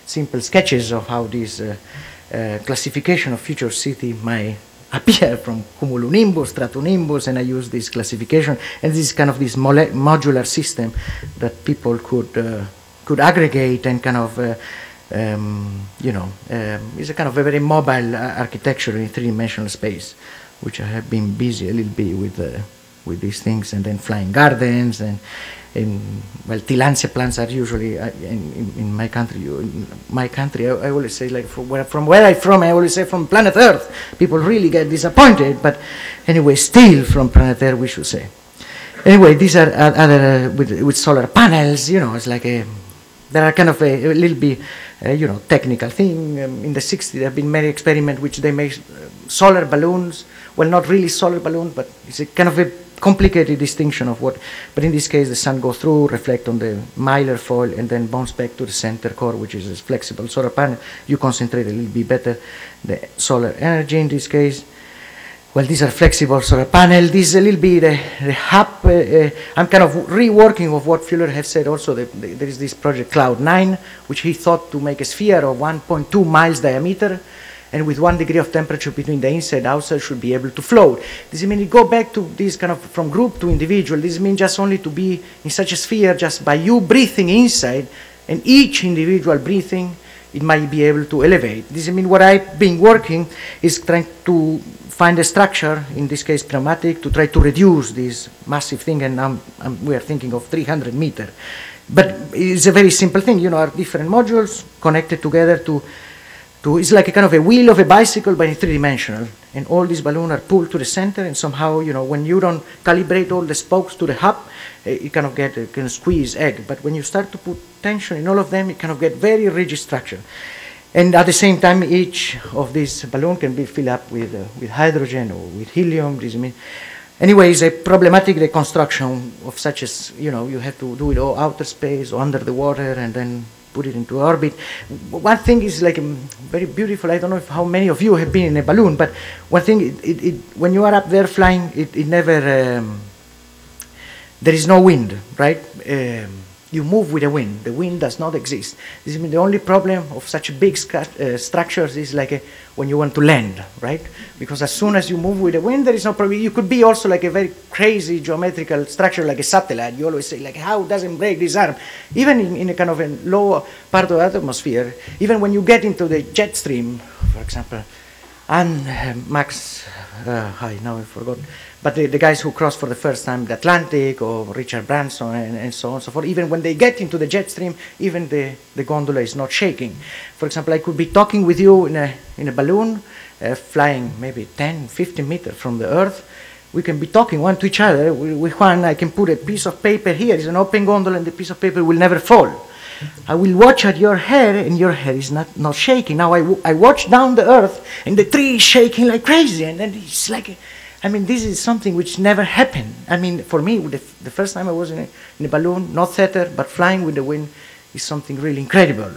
simple sketches of how this classification of future city might appear from cumulonimbus, stratonimbus, and I use this classification. And this is kind of this modular system that people could aggregate and kind of, you know, it's a kind of a very mobile architecture in three-dimensional space, which I have been busy a little bit with these things, and then flying gardens and well, tillandsia plants are usually in my country. I always say, like, from where I'm from, I always say from planet Earth. People really get disappointed, but anyway, still from planet Earth, we should say. Anyway, these are other with solar panels. You know, it's like there are kind of a little bit, you know, technical thing. In the 60s, there have been many experiments which they make solar balloons. Well, not really solar balloons, but it's a kind of a complicated distinction of what, but in this case the sun goes through, reflect on the Mylar foil, and then bounce back to the center core, which is a flexible solar panel. You concentrate a little bit better the solar energy in this case. Well, these are flexible solar panel. This is a little bit the hub. I'm kind of reworking of what Fuller has said also. There is this project Cloud9, which he thought to make a sphere of 1.2 miles diameter, and with 1 degree of temperature between the inside and outside should be able to float. Does it mean you go back to this kind of from group to individual? Does it mean just only to be in such a sphere just by you breathing inside, and each individual breathing, it might be able to elevate? Does it mean what I've been working is trying to find a structure, in this case pneumatic, to try to reduce this massive thing, and we are thinking of 300 meters. But it's a very simple thing, you know, are different modules connected together to it's like a kind of a wheel of a bicycle, but in three-dimensional. And all these balloons are pulled to the center, and somehow, you know, when you don't calibrate all the spokes to the hub, you kind of get a kind of squeeze egg. But when you start to put tension in all of them, you kind of get very rigid structure. And at the same time, each of these balloons can be filled up with hydrogen or with helium. Anyway, it's a problematic reconstruction of such as, you know, you have to do it all outer space or under the water and then put it into orbit. One thing is like very beautiful. I don't know how many of you have been in a balloon, but one thing, when you are up there flying, it never, there is no wind, right? You move with the wind. The wind does not exist. This is the only problem of such big structures is like when you want to land, right? Because as soon as you move with the wind, there is no problem. You could be also like a very crazy geometrical structure like a satellite. You always say, like, how doesn't break this arm? Even in a kind of a low part of the atmosphere, even when you get into the jet stream, for example, and Max, now I forgot, but the guys who crossed for the first time the Atlantic, or Richard Branson, and so on and so forth, even when they get into the jet stream, even the gondola is not shaking. For example, I could be talking with you in a balloon, flying maybe 10, 15 meters from the Earth. We can be talking one to each other. With Juan, I can put a piece of paper here. It's an open gondola, and the piece of paper will never fall. I will watch at your head, and your head is not shaking. Now I watch down the Earth, and the tree is shaking like crazy, and then it's like, I mean, this is something which never happened. I mean, for me, the first time I was in a balloon, not tether, but flying with the wind, is something really incredible.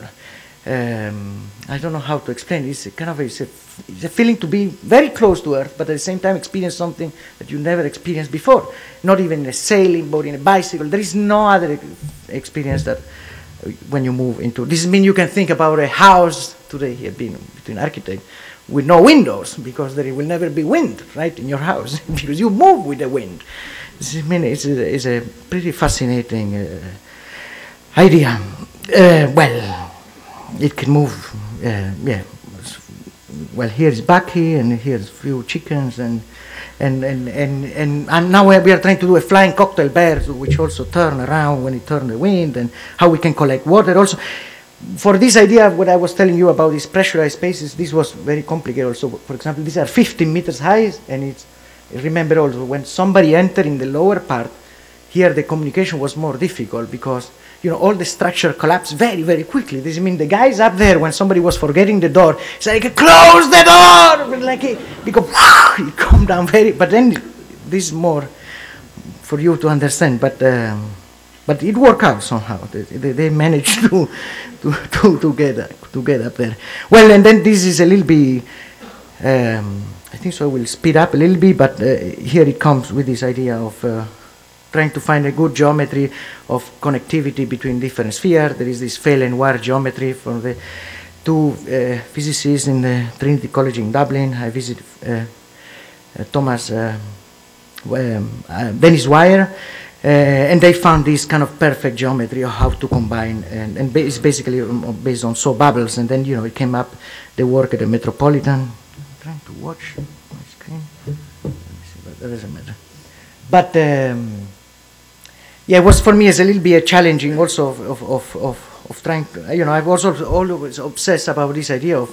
I don't know how to explain. It's a kind of it's a feeling to be very close to Earth, but at the same time experience something that you never experienced before. Not even in a sailing boat, in a bicycle. There is no other experience that when you move into. This means you can think about a house today here, between architects, with no windows, because there will never be wind, right, in your house, because you move with the wind. This is a pretty fascinating idea. Well, it can move, yeah. Well, here's Bucky, and here's a few chickens, and now we are trying to do a flying cocktail bear, which also turn around when it turns the wind, and how we can collect water also. For this idea, what I was telling you about these pressurized spaces, this was very complicated also. For example, these are 15 meters high, and remember also, when somebody enters in the lower part, here the communication was more difficult because, you know, all the structure collapsed very, very quickly. This means the guys up there, when somebody was forgetting the door, it's like, close the door! Like, because it come down very, but then this is more for you to understand, but it worked out somehow. They managed to get up there. Well, and then this is a little bit, I think so I will speed up a little bit, but here it comes with this idea of trying to find a good geometry of connectivity between different spheres. There is this Fell and Wire geometry from the two physicists in the Trinity College in Dublin. I visited Thomas Dennis Wire, and they found this kind of perfect geometry of how to combine, and it's basically based on saw bubbles, and then, you know, it came up the work at the Metropolitan. I'm trying to watch my screen. Let me see, but that doesn't matter. But yeah, it was for me as a little bit challenging also of trying to, you know, I was always obsessed about this idea of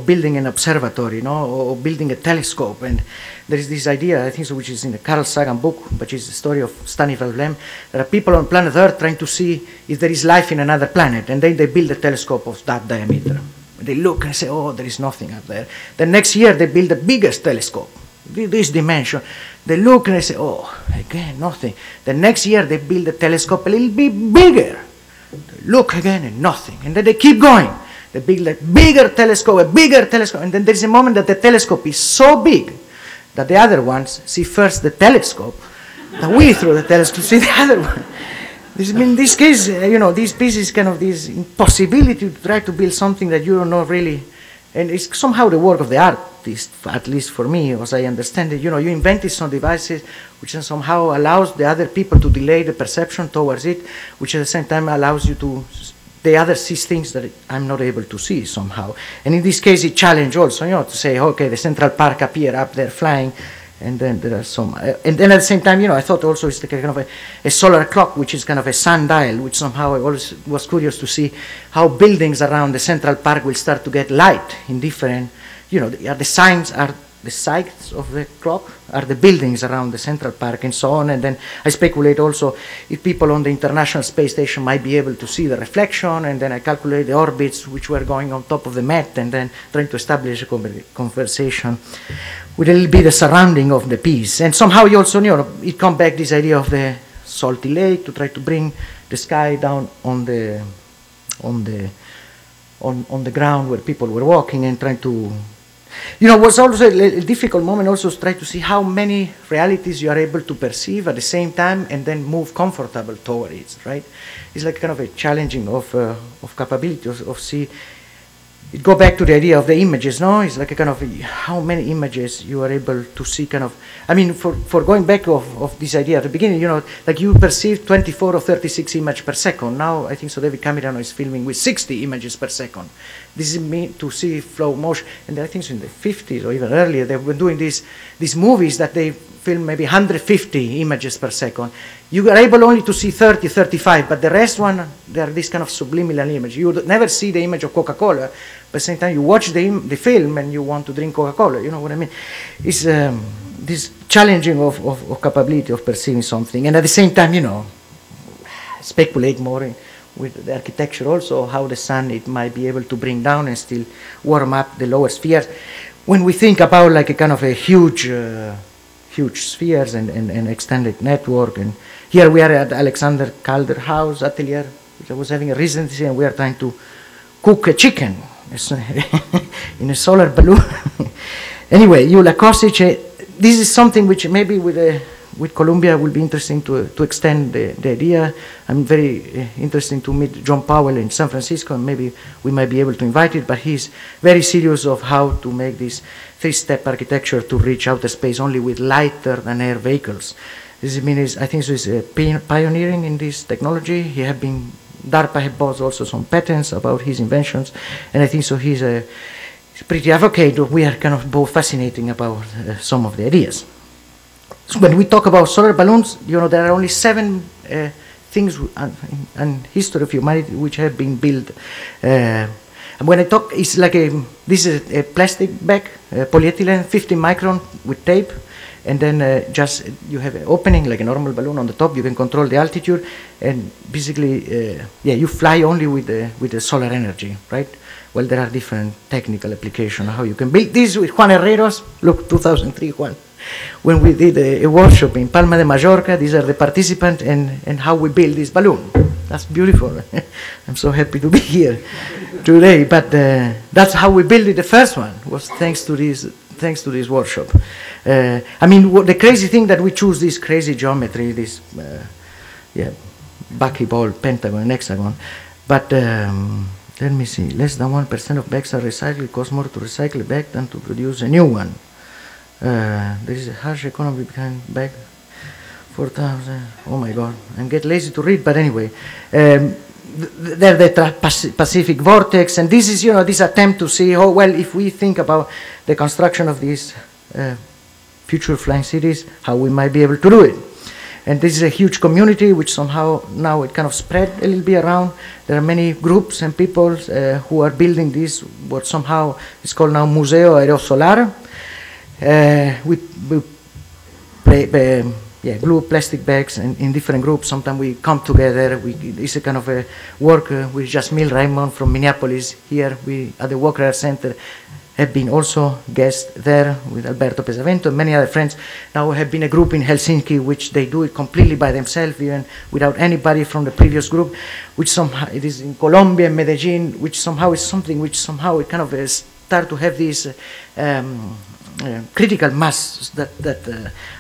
building an observatory, you know, or building a telescope. And there is this idea, I think so, which is in the Carl Sagan book, which is the story of Stanislav Lem. There are people on planet Earth trying to see if there is life in another planet, and then they build a telescope of that diameter. They look and say, oh, there is nothing up there. The next year they build the biggest telescope, this dimension. They look and they say, oh, again, nothing. The next year they build a telescope a little bit bigger. They look again and nothing. And then they keep going. They build a bigger telescope, and then there's a moment that the telescope is so big that the other ones see first the telescope, then we through the telescope see the other one. In this case, you know, this piece is kind of this impossibility to try to build something that you don't know really. And it's somehow the work of the artist, at least for me, as I understand it. You know, you invented some devices which somehow allows the other people to delay the perception towards it, which at the same time allows you to, the other sees things that I'm not able to see somehow. And in this case, it challenged also, you know, to say, okay, the Central Park appear up there flying, and then there are some, and then at the same time, you know, I thought also it's like a kind of a solar clock, which is kind of a sundial, which somehow I always was curious to see how buildings around the Central Park will start to get light in different, you know, the signs are the sites of the clock, are the buildings around the Central Park and so on. And then I speculate also if people on the International Space Station might be able to see the reflection, and then I calculate the orbits which were going on top of the Met, and then trying to establish a conversation with a little bit the surrounding of the piece. And somehow you also, you know, it comes back this idea of the salty lake to try to bring the sky down on the ground where people were walking, and trying to, you know, was also a difficult moment also to try to see how many realities you are able to perceive at the same time and then move comfortable toward it, right? It's like kind of a challenging of capability of see. It go back to the idea of the images, no? It's like a kind of how many images you are able to see, kind of, I mean, for going back of this idea at the beginning, you know, like you perceive 24 or 36 images per second. Now I think so David Cameron is filming with 60 images per second. This is meant to see flow motion, and I think so in the 50s or even earlier they've been doing these movies that they film maybe 150 images per second. You are able only to see 30, 35, but the rest one, they are this kind of subliminal image. You would never see the image of Coca-Cola, but at the same time you watch the film and you want to drink Coca-Cola, you know what I mean? It's this challenging of capability of perceiving something, and at the same time, you know, speculate more with the architecture also, how the sun, it might be able to bring down and still warm up the lower spheres. When we think about like a kind of a huge spheres and extended network, and here we are at Alexander Calder house atelier, which I was having a residency, and we are trying to cook a chicken in a solar balloon. Anyway, Jula Kosic, this is something which maybe with Columbia will be interesting to extend the idea. I'm very interested to meet John Powell in San Francisco, and maybe we might be able to invite it, but he's very serious of how to make this three-step architecture to reach outer space only with lighter than air vehicles. This means, I think, he's pioneering in this technology. He have been, DARPA have bought also some patents about his inventions, and I think so he's pretty advocate. We are kind of both fascinating about some of the ideas. So when we talk about solar balloons, you know, there are only 7 things in history of humanity which have been built. And when I talk, it's like this is a plastic bag, polyethylene, 50 micron with tape. and then just you have an opening like a normal balloon on the top. You can control the altitude, and basically, you fly only with the solar energy, right? Well, there are different technical applications how you can build this with Juan Herreros. Look, 2003, Juan. When we did a workshop in Palma de Mallorca, these are the participants and how we build this balloon. That's beautiful. I'm so happy to be here today. But that's how we built it. The first one was thanks to this workshop. I mean, the crazy thing that we choose this crazy geometry, this Bucky ball, pentagon, and hexagon. But let me see. Less than 1% of bags are recycled. It costs more to recycle a bag than to produce a new one. There is a harsh economy behind bag. 4,000. Oh my God! I get lazy to read, but anyway, they're the Pacific vortex, and this is this attempt to see how well if we think about the construction of these future flying cities, how we might be able to do it. And this is a huge community which somehow now it kind of spread a little bit around. There are many groups and people who are building this, what somehow is called now Museo Aerosol. We glue plastic bags in different groups. Sometimes we come together. It's a kind of a work with Jasmine Raymond from Minneapolis. Here we at the Walker Center have been also guests there with Alberto Pesavento and many other friends. Now we have been a group in Helsinki which they do it completely by themselves, even without anybody from the previous group, which somehow it is in Colombia, Medellin, which somehow is something which somehow it kind of start to have this critical mass that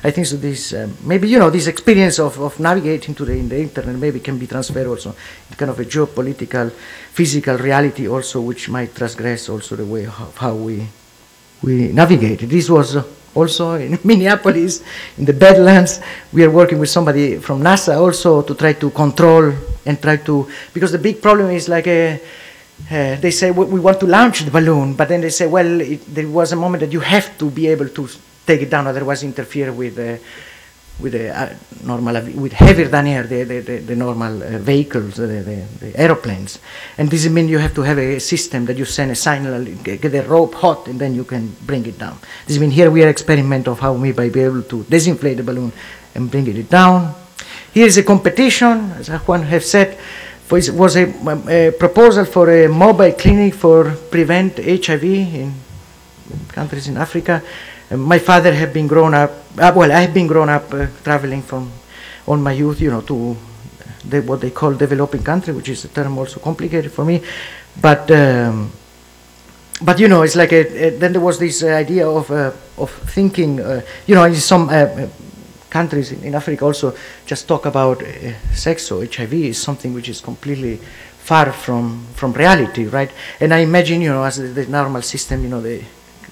I think so this maybe this experience of navigating in the internet maybe can be transferred also in kind of a geopolitical physical reality also, which might transgress also the way of how we navigate. This was also in Minneapolis in the Badlands. We are working with somebody from NASA also to try to control and try to, because the big problem is like they say we want to launch the balloon, but then they say, well, there was a moment that you have to be able to take it down, otherwise interfere with normal, with heavier than air, the normal vehicles, the aeroplanes. And this means you have to have a system that you send a signal, get the rope hot, and then you can bring it down. This means here we are experimenting of how we might be able to disinflate the balloon and bring it down. Here is a competition, as Juan have said. It was a proposal for a mobile clinic for prevent HIV in countries in Africa. My father had been grown up, well, I have been grown up traveling from all my youth, to what they call developing country, which is a term also complicated for me. But it's like then there was this idea of thinking, in some countries in Africa also just talk about sex or HIV is something which is completely far from reality, right? And I imagine, as the normal system,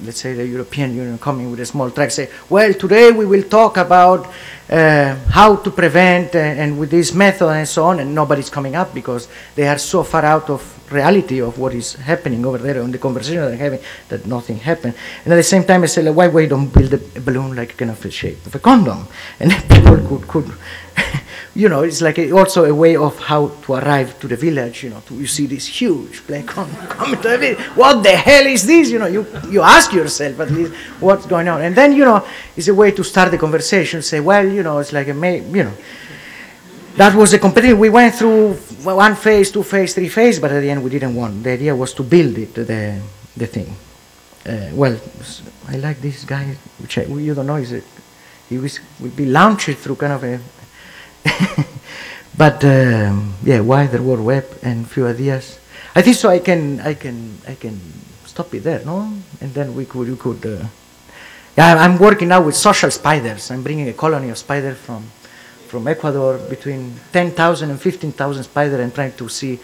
let's say the European Union coming with a small track, say, well, today we will talk about how to prevent and with this method and so on, and nobody's coming up because they are so far out of reality of what is happening over there on the conversation they're having that nothing happened. And at the same time I say, like, why we don't build a balloon like kind of a shape of a condom? And people could it's like also a way of how to arrive to the village, you see this huge plane coming to the village. What the hell is this? You ask yourself at least what's going on. And then, it's a way to start the conversation, say, well, it's like that was a competition. We went through 1 phase, 2 phase, 3 phase, but at the end we didn't want. The idea was to build it, the thing. Well, I like this guy, which you don't know, he will be launched through kind of a but wider World Web and few ideas. I think so. I can stop it there, no? And then you could. I'm working now with social spiders. I'm bringing a colony of spiders from Ecuador, between 10,000 and 15,000 spiders, and trying to see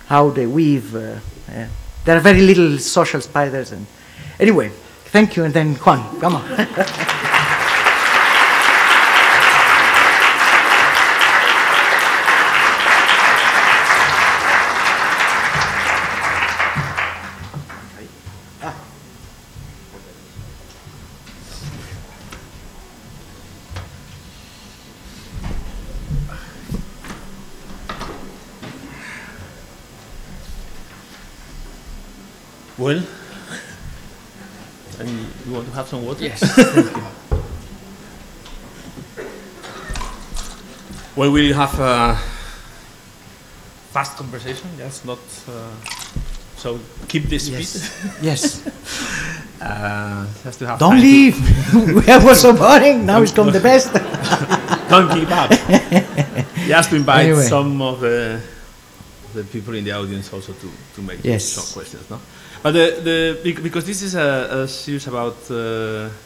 how they weave. There are very little social spiders. And anyway, thank you. And then Juan, come on. Well, and you want to have some water? Yes. Thank you. Well, we'll have a fast conversation, yes, not so keep the speed. Yes. Just to have Don't leave. It was so boring. Now it's come the best. Don't give up. You have to invite Anyway. some of the people in the audience also to make some questions, no? But because this is a series about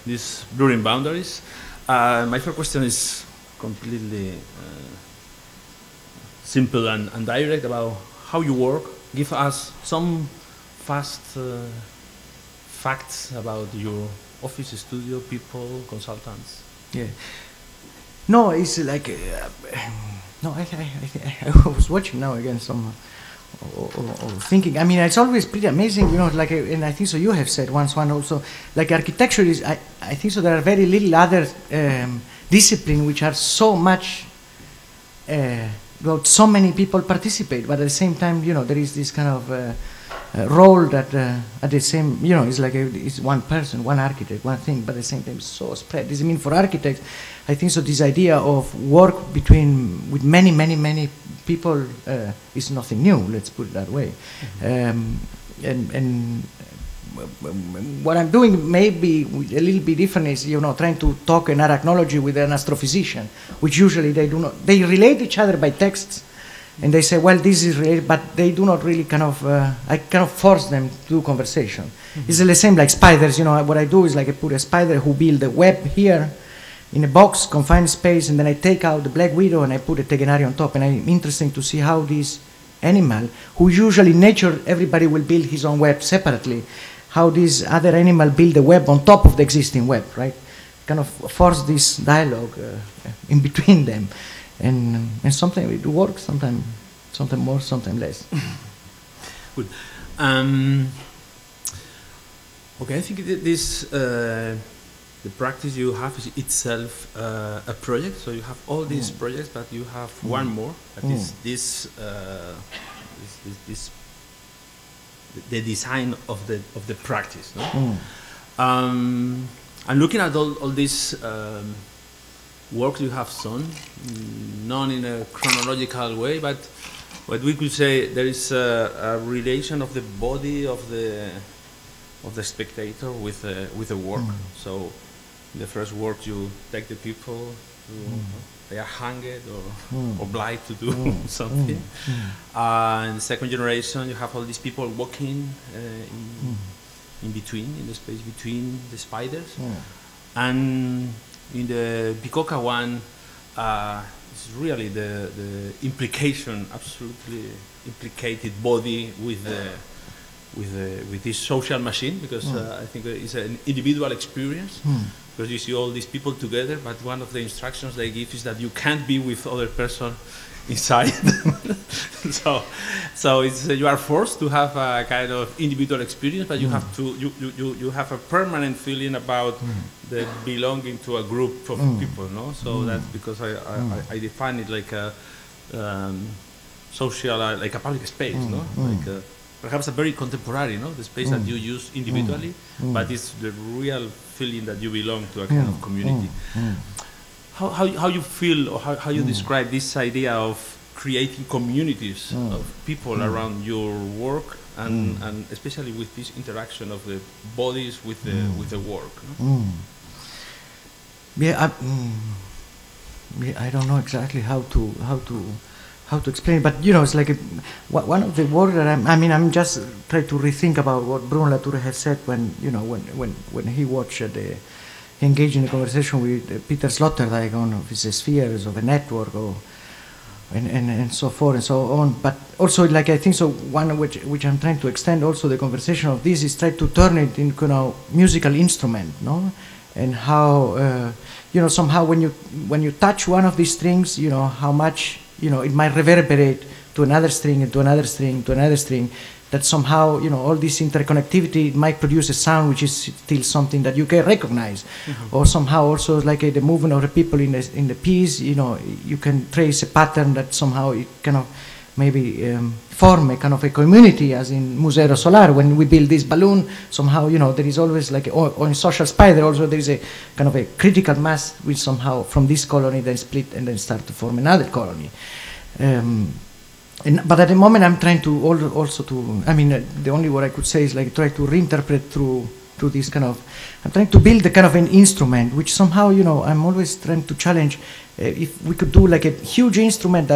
these blurring boundaries, my first question is completely simple and direct about how you work. Give us some fast facts about your office, studio, people, consultants. Yeah. No, it's like no. I was watching now again some or thinking. I mean, it's always pretty amazing, you know. Like, and I think so. You have said once one also. Like architecture is. I think so. There are very little other discipline which are so much. Well, so many people participate, but at the same time, you know, there is this kind of role that at the same, you know, it's like it's one person, one architect, one thing, but at the same time, it's so spread. This, I mean, for architects, I think so. This idea of work with many people is nothing new. Let's put it that way. And what I'm doing maybe a little bit different is, you know, trying to talk an arachnology with an astrophysician, which usually they do not. They relate each other by texts, and they say, well, this is related, but they do not really kind of. I kind of force them to do conversation. Mm-hmm. It's the same like spiders. You know, what I do is like I put a spider who build a web here, in a box, confined space, and then I take out the black widow and I put a tegenari on top, and I'm interested to see how this animal, who usually in nature everybody will build his own web separately, how this other animal build a web on top of the existing web, right? Kind of force this dialogue in between them, and sometimes it works, sometimes more, sometimes less. Good. Okay, I think this the practice you have is itself a project. So you have all these projects, but you have one more. That is this the design of the practice. No? I'm looking at all this work you have done, not in a chronological way, but what we could say there is a relation of the body of the spectator with the work. So in the first work you take the people they are hanged or obliged to do something. In the second generation, you have all these people walking in between, in the space between the spiders. And in the Bicocca one, it's really the implication, absolutely implicated body with this social machine, because I think it's an individual experience. Because you see all these people together, but one of the instructions they give is that you can't be with other person inside. so it's you are forced to have a kind of individual experience, but you have to you have a permanent feeling about the belonging to a group of people, no? So that's because I define it like a social, like a public space, no? Like perhaps a very contemporary, no? The space that you use individually, but it's the real feeling that you belong to a kind of community. How you feel, or how you describe this idea of creating communities of people around your work, and especially with this interaction of the bodies with the work? No? Yeah, I don't know exactly how to explain it, but you know, it's like one of the words that I'm just trying to rethink about what Bruno Latour has said when, you know, when he watched he engaged in a conversation with Peter Sloterdijk on of his spheres of a network, and so forth and so on. But also, like, I think so one which I'm trying to extend also the conversation of this is try to turn it into, you know, musical instrument, no? And how you know, somehow when you touch one of these strings, you know, how much, you know, it might reverberate to another string and to another string to another string, that somehow, you know, all this interconnectivity might produce a sound which is still something that you can recognize. Or somehow also like the movement of the people in the piece, you know, you can trace a pattern that somehow it kind of maybe form a kind of a community, as in Museo Aerosol. When we build this balloon, somehow, you know, there is always like, or in social spider also, there is a kind of a critical mass which somehow from this colony then split and then start to form another colony. But at the moment I'm trying to also to, I mean, the only word I could say is like try to reinterpret through this kind of, I'm trying to build a kind of an instrument which somehow, you know, I'm always trying to challenge if we could do like a huge instrument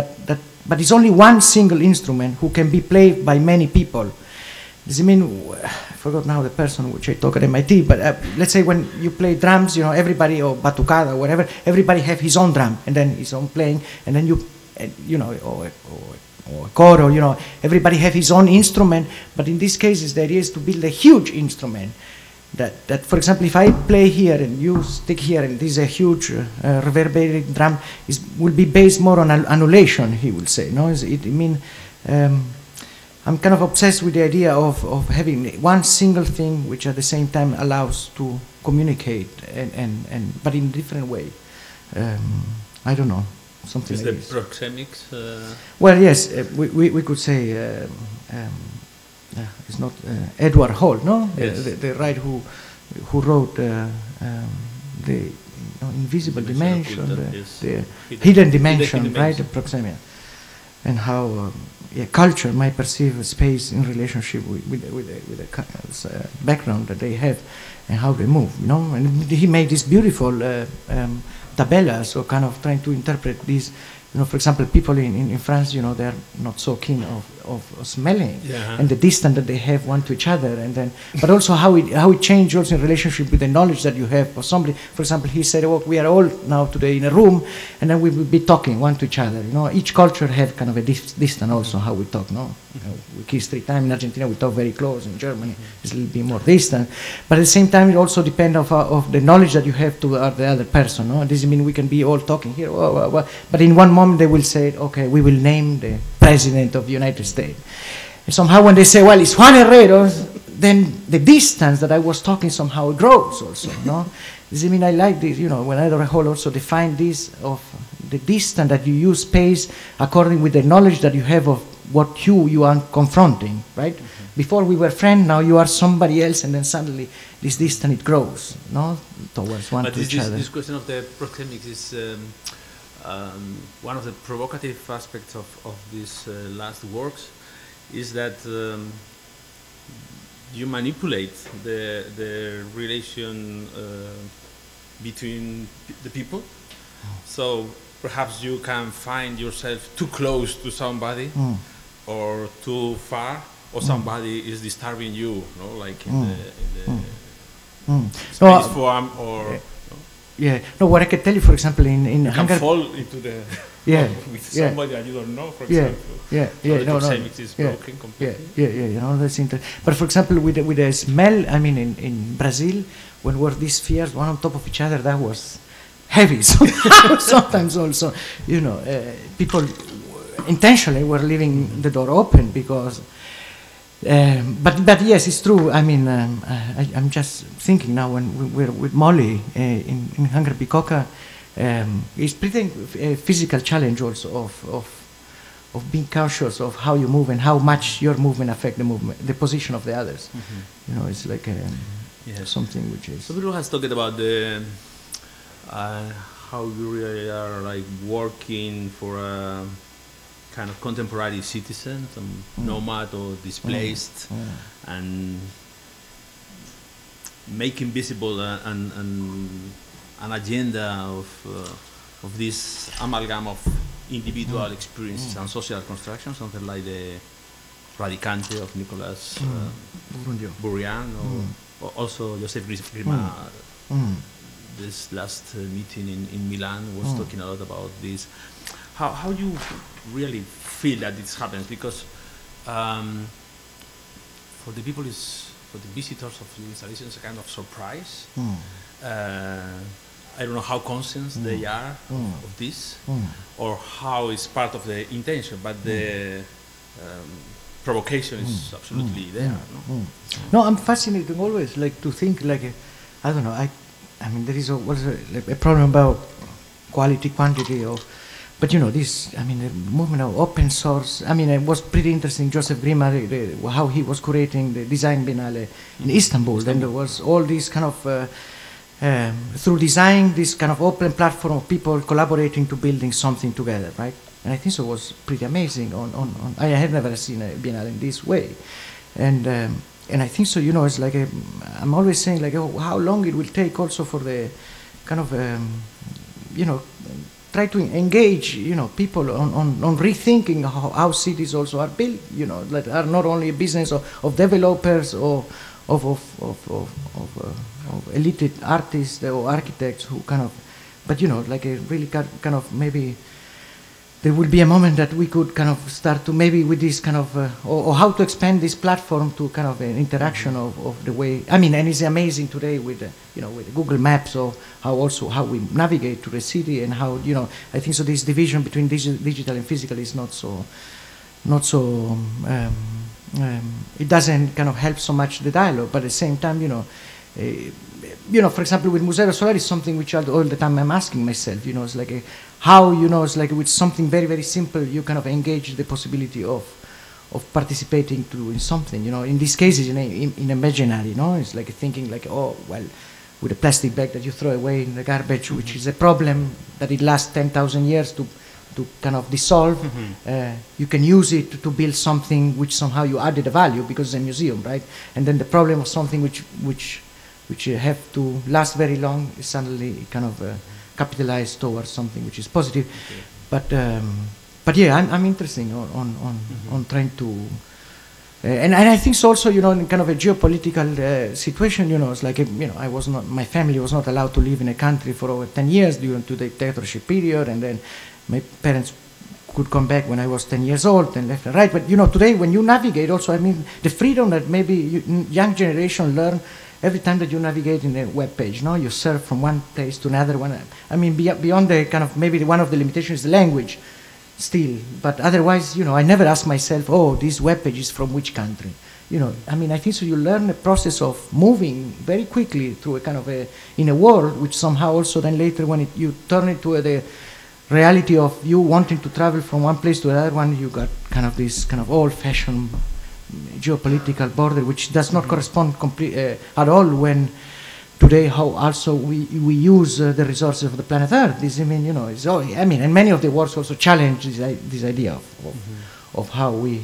but it's only one single instrument who can be played by many people. Does it mean, I forgot now the person which I talk at MIT, but let's say when you play drums, you know, everybody, or batucada or whatever, everybody have his own drum and then his own playing, and then you know, or a coro, you know, everybody have his own instrument, but in this case the idea is to build a huge instrument that for example, if I play here and you stick here and this is a huge reverberating drum, will be based more on annulation, he will say, no? I'm kind of obsessed with the idea of having one single thing which at the same time allows to communicate but in a different way. I don't know. Something is like the proxemics? Well, yes, we could say it's not Edward Hall, no? Yes. The right who wrote the invisible dimension, the hidden dimension, right? The proxemia, and how culture might perceive space in relationship with the background that they have and how they move, you know. And he made this beautiful tabella, so kind of trying to interpret these, you know, for example, people in France, you know, they're not so keen of smelling, and the distance that they have one to each other, and then, but also how it changed also in relationship with the knowledge that you have of somebody. For example, he said, oh, we are all now today in a room, and then we will be talking one to each other, you know. Each culture have kind of a distance also how we talk, no? We kiss 3 times. In Argentina, we talk very close. In Germany, it's a little bit more distant. But at the same time, it also depends of the knowledge that you have to the other person, no? This means we can be all talking here, but in one moment they will say, okay, we will name the President of the United States. And somehow when they say, well, it's Juan Herreros, then the distance that I was talking somehow grows also, no? Does it mean I like this, you know, when Edward Hall also defined this of the distance that you use space according with the knowledge that you have of what you are confronting, right? Before we were friends, now you are somebody else, and then suddenly this distance, it grows, no? Towards one to each other. This question of the proxemics is one of the provocative aspects of these last works is that you manipulate the relation between the people. So perhaps you can find yourself too close to somebody or too far, or somebody is disturbing you, no? Like in the space form, or yeah. No, what I can tell you, for example, in Hangar, fall into the with somebody that you don't know, for example. The proxemics is broken completely. You know, that's interesting. But for example, with the smell, I mean, in Brazil, when were these spheres one on top of each other, that was heavy. Sometimes also, you know, people intentionally were leaving the door open because. But yes, it's true. I mean, I'm just thinking now when we're with Molly in HangarBiococca, it's pretty a physical challenge also of being conscious of how you move and how much your movement affect the position of the others. You know, it's like something which is. So Bruno has talked about the how you really are like working for a kind of contemporary citizen, some nomad or displaced, and making visible an agenda of this amalgam of individual experiences and social construction, something like the Radicante of Nicolas Bourrian, or also Joseph Grima. This last meeting in Milan was talking a lot about this. How you really feel that this happens? Because for the people, for the visitors of the installation, it's a kind of surprise. I don't know how conscious they are of this, or how it's part of the intention, but the provocation is absolutely there. No, I'm fascinated always, like to think like, I don't know, I mean there is also a problem about quality, quantity of but you know, this, I mean, the movement of open source, I mean, it was pretty interesting. Joseph Grima, how he was curating the design biennale in Istanbul. Then there was all these kind of, through design, this kind of open platform of people collaborating to building something together, right? And I think so it was pretty amazing. I have never seen a biennale in this way. And I think so, you know, it's like, I'm always saying, like, oh, how long it will take also for the kind of, you know, try to engage, you know, people on rethinking how cities also are built, you know, that are not only a business of developers or of elite artists or architects who kind of, but you know, like a really kind of maybe there will be a moment that we could kind of start to maybe with this kind of, or how to expand this platform to kind of an interaction of the way, I mean, and it's amazing today with, you know, with Google Maps, or how we navigate to the city, and how, you know, I think so this division between digital and physical is not so, it doesn't kind of help so much the dialogue, but at the same time, you know, for example, with Museo Aerosol is something which all the time I'm asking myself, you know, it's like how, you know, it's like with something very, very simple, you kind of engage the possibility of participating in something, you know, in these cases, in imaginary, you know, it's like thinking like, oh, well, with a plastic bag that you throw away in the garbage, which is a problem that it lasts 10,000 years to kind of dissolve, you can use it to build something which somehow you added a value because it's a museum, right? And then the problem of something which you have to last very long is suddenly kind of capitalized towards something which is positive. Okay. But yeah, I'm interested on trying to, and I think so also, you know, in kind of a geopolitical situation, you know, it's like, you know, my family was not allowed to live in a country for over 10 years during the dictatorship period, and then my parents could come back when I was 10 years old and left and right. But, you know, today when you navigate also, I mean, the freedom that maybe young generation learn every time that you navigate in a web page, no, you surf from one place to another one. I mean, beyond the kind of, maybe one of the limitations is the language still, but otherwise, you know, I never ask myself, oh, this web page is from which country? You know, I mean, I think so you learn the process of moving very quickly through a kind of in a world, which somehow also then later when you turn it to the reality of you wanting to travel from one place to another one, you got kind of this kind of old-fashioned geopolitical border, which does not correspond at all when today how also we use the resources of the planet Earth. This, I mean, you know, I mean, and many of the works also challenge this idea of how we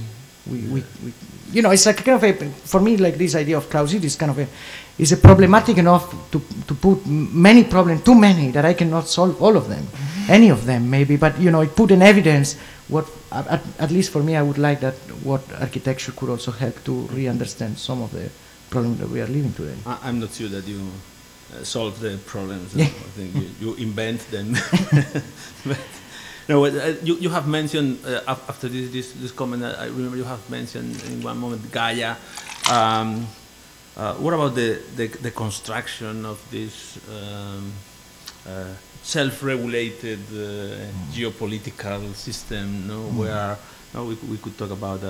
you know, it's like kind of for me, like this idea of Clausewitz is kind of is a problematic enough to put many problems, too many, that I cannot solve all of them, any of them maybe, but you know, it put in evidence what, at least for me, I would like that what architecture could also help to re-understand some of the problems that we are living today. I'm not sure that you solve the problems. Yeah. I think you invent them. But, no, you have mentioned after this comment. I remember you have mentioned in one moment Gaia. What about the construction of this self-regulated geopolitical system? No, where we could talk about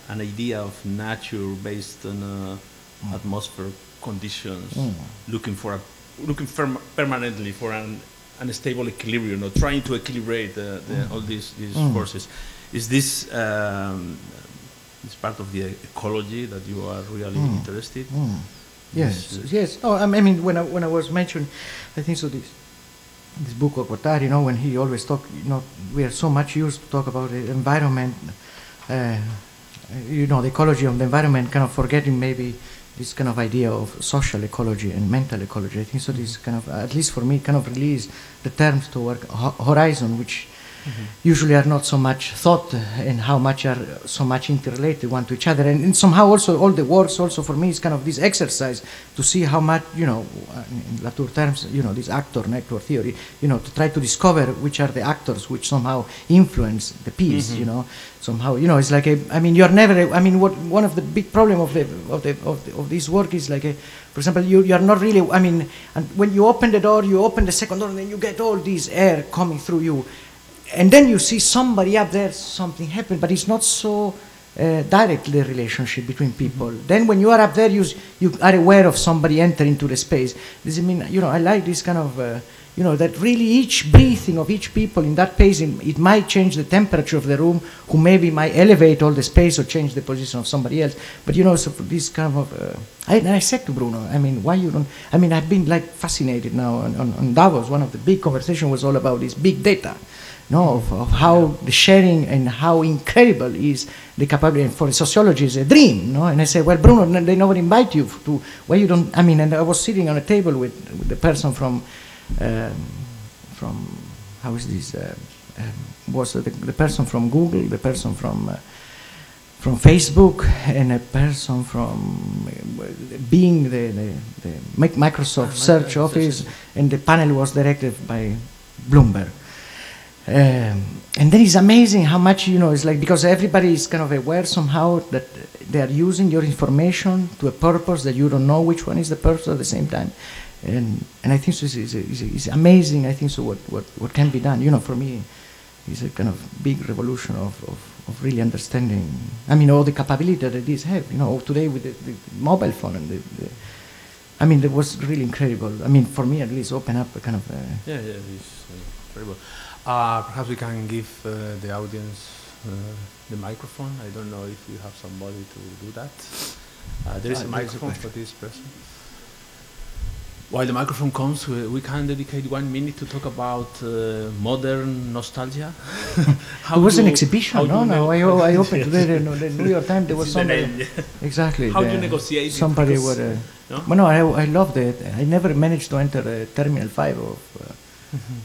an idea of nature based on atmospheric conditions, looking permanently for an unstable equilibrium, or trying to equilibrate all these forces. Is this part of the ecology that you are really interested? Yes, yes. Oh, I mean, when I was mentioned, I think so. This book of Guattari, you know, when he always talk, you know, we are so much used to talk about the environment, you know, the ecology of the environment, kind of forgetting maybe this kind of idea of social ecology and mental ecology. I think so. This kind of, at least for me, kind of release the terms to work horizon, which usually are not so much thought and how much are so much interrelated one to each other, and somehow also all the works also for me is kind of this exercise to see how much, you know, in Latour terms, you know, this actor network theory, you know, to try to discover which are the actors which somehow influence the piece, you know, somehow, you know, it's like I mean, you're never, I mean, one of the big problem of this work is like for example, you are not really, I mean, and when you open the door, you open the second door, and then you get all this air coming through you. And then you see somebody up there, something happened, but it's not so directly the relationship between people. Then when you are up there, you are aware of somebody entering into the space. Does it mean, you know, I like this kind of you know, that really each breathing of each people in that place, it might change the temperature of the room, who maybe might elevate all the space or change the position of somebody else. But, you know, so for this kind of, I said to Bruno, I mean, why you don't, I mean, I've been like fascinated now on Davos. One of the big conversations was all about this big data, no, of how the sharing and how incredible is the capability. And for sociology is a dream, no? And I said, well, Bruno, they never invite you to, why you don't, I mean, and I was sitting on a table with the person from how is this, was the person from Google, the person from Facebook, and a person from Bing, the Microsoft search office, and the panel was directed by Bloomberg. And then it's amazing how much, you know, it's like, because everybody is kind of aware somehow that they are using your information to a purpose that you don't know which one is the purpose at the same time. And I think so it's amazing, I think so, what can be done. You know, for me, it's a kind of big revolution of really understanding, I mean, all the capability that these have, you know, today with the mobile phone and I mean, it was really incredible. I mean, for me at least, open up a kind of... yeah, it's incredible. Perhaps we can give the audience the microphone. I don't know if you have somebody to do that. There is a microphone for this person. While the microphone comes, we can dedicate 1 minute to talk about modern nostalgia. There was an exhibition, no, I opened today the New York Times, there was somebody... Exactly. How do you negotiate somebody it? Would, no? Well, no, I loved it. I never managed to enter Terminal 5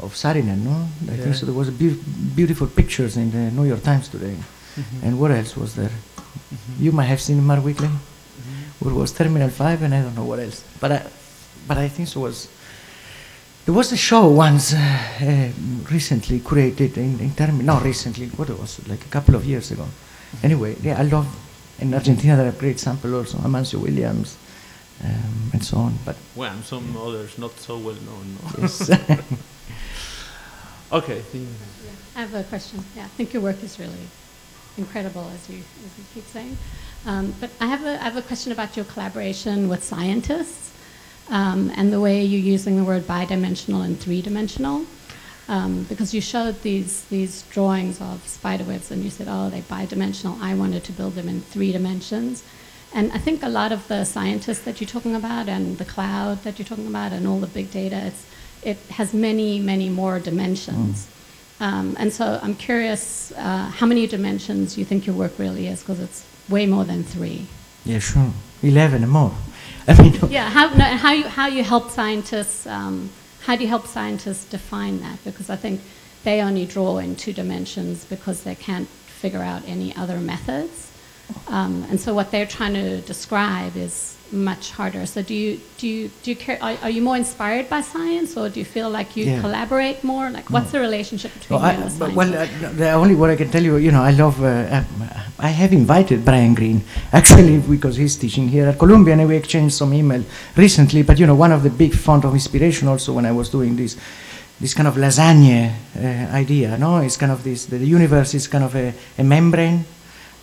of Saarinen, no? I think so. There was beautiful pictures in the New York Times today. And what else was there? You might have seen Mark Weekly. It was Terminal 5 and I don't know what else. But I think there was a show once recently created in Terminal, not recently, what it was, like a couple of years ago. Anyway, yeah, I love, in Argentina there are great samples also, Amancio Williams, and so on. But well, and some others not so well known. No? Yes. Okay. I have a question. Yeah, I think your work is really incredible, as you keep saying. But I have a question about your collaboration with scientists and the way you're using the word bidimensional and three-dimensional. Because you showed these drawings of spiderwebs and you said, oh, they're bidimensional. I wanted to build them in 3 dimensions. And I think a lot of the scientists that you're talking about and the cloud that you're talking about and all the big data, it has many, many more dimensions. And so I'm curious how many dimensions you think your work really is, because it's way more than 3. Yeah, sure. 11 and more. I mean, yeah, how you help scientists, how do you help scientists define that? Because I think they only draw in 2 dimensions because they can't figure out any other methods. And so what they're trying to describe is much harder. So do you care, are you more inspired by science, or do you feel like you collaborate more? Like, what's the relationship between you and the science? Well, the only what I can tell you, you know, I love, I have invited Brian Greene, actually, because he's teaching here at Columbia, and we exchanged some email recently, but, you know, one of the big font of inspiration also when I was doing this kind of lasagne idea, no? It's kind of this, the universe is kind of a membrane,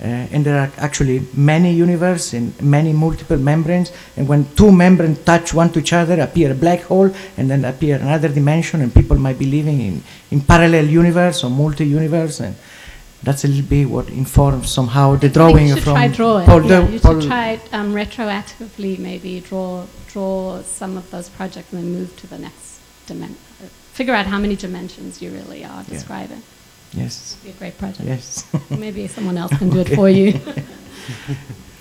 and there are actually many universes and many multiple membranes, and when 2 membranes touch one to each other, appear a black hole, and then appear another dimension, and people might be living in parallel universe or multi-universe, and that's a little bit what informs somehow the drawing from Paul. You should try retroactively, maybe draw some of those projects and then move to the next dimension. Figure out how many dimensions you really are describing. Yes. It'd be a great project. Yes. Maybe someone else can do it for you.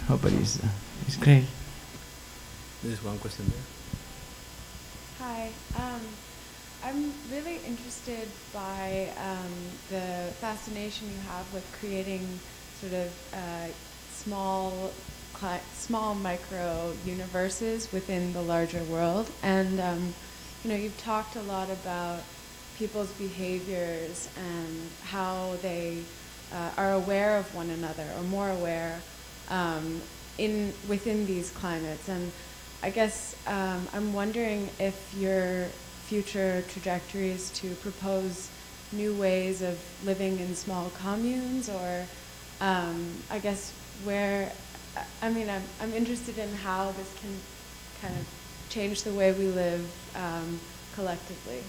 Oh, but it's great. There's one question there. Hi. I'm really interested by the fascination you have with creating sort of small micro universes within the larger world. And you know, you've talked a lot about people's behaviors and how they are aware of one another, or more aware within these climates. And I guess I'm wondering if your future trajectory is to propose new ways of living in small communes, or I guess where, I mean, I'm interested in how this can kind of change the way we live collectively?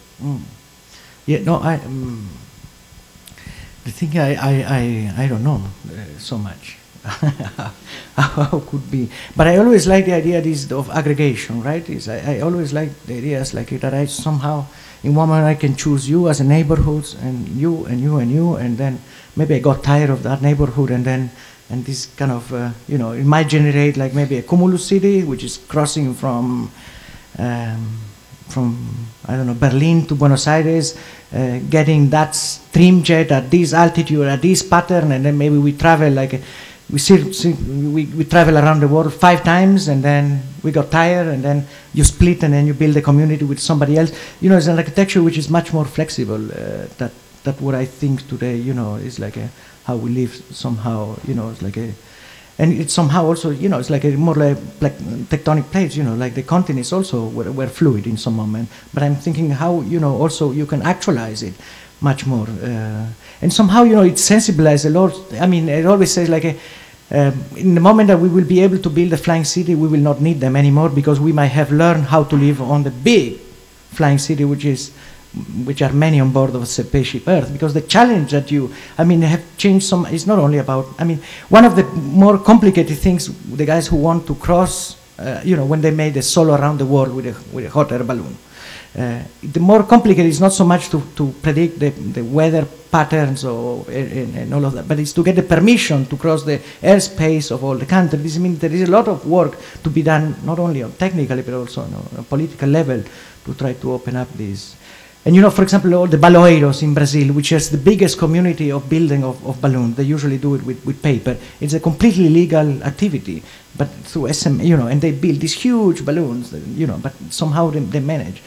Yeah, no, the thing I don't know so much. How could be? But I always like the idea of aggregation, right? I always like the ideas like that I somehow, in one moment I can choose you as a neighborhood, and you, and you, and you, and then maybe I got tired of that neighborhood, and this kind of, you know, it might generate like maybe a cumulus city, which is crossing from I don't know, Berlin to Buenos Aires, getting that stream jet at this altitude, at this pattern, and then maybe we travel like we travel around the world 5 times, and then we got tired, and then you split, and then you build a community with somebody else. You know, it's an architecture which is much more flexible. That what I think today, you know, is like how we live somehow. You know, it's like and it's somehow also, you know, it's like more like tectonic plates, you know, like the continents also were fluid in some moment. But I'm thinking how, you know, also you can actualize it much more. And somehow, you know, it sensibilizes a lot. I mean, it always says like in the moment that we will be able to build a flying city, we will not need them anymore, because we might have learned how to live on the big flying city, which are many on board of a spaceship Earth. Because the challenge that have changed some, it's not only about, one of the more complicated things, the guys who want to cross, when they made a solo around the world with a hot air balloon. The more complicated is not so much to predict the weather patterns and all of that, but it's to get the permission to cross the airspace of all the countries. This means there is a lot of work to be done, not only on technically, but also on a political level, to try to open up these. And for example, all the baloeiros in Brazil, which is the biggest community of building of balloons, they usually do it with paper. It's a completely legal activity, but through SM, and they build these huge balloons, but somehow they manage.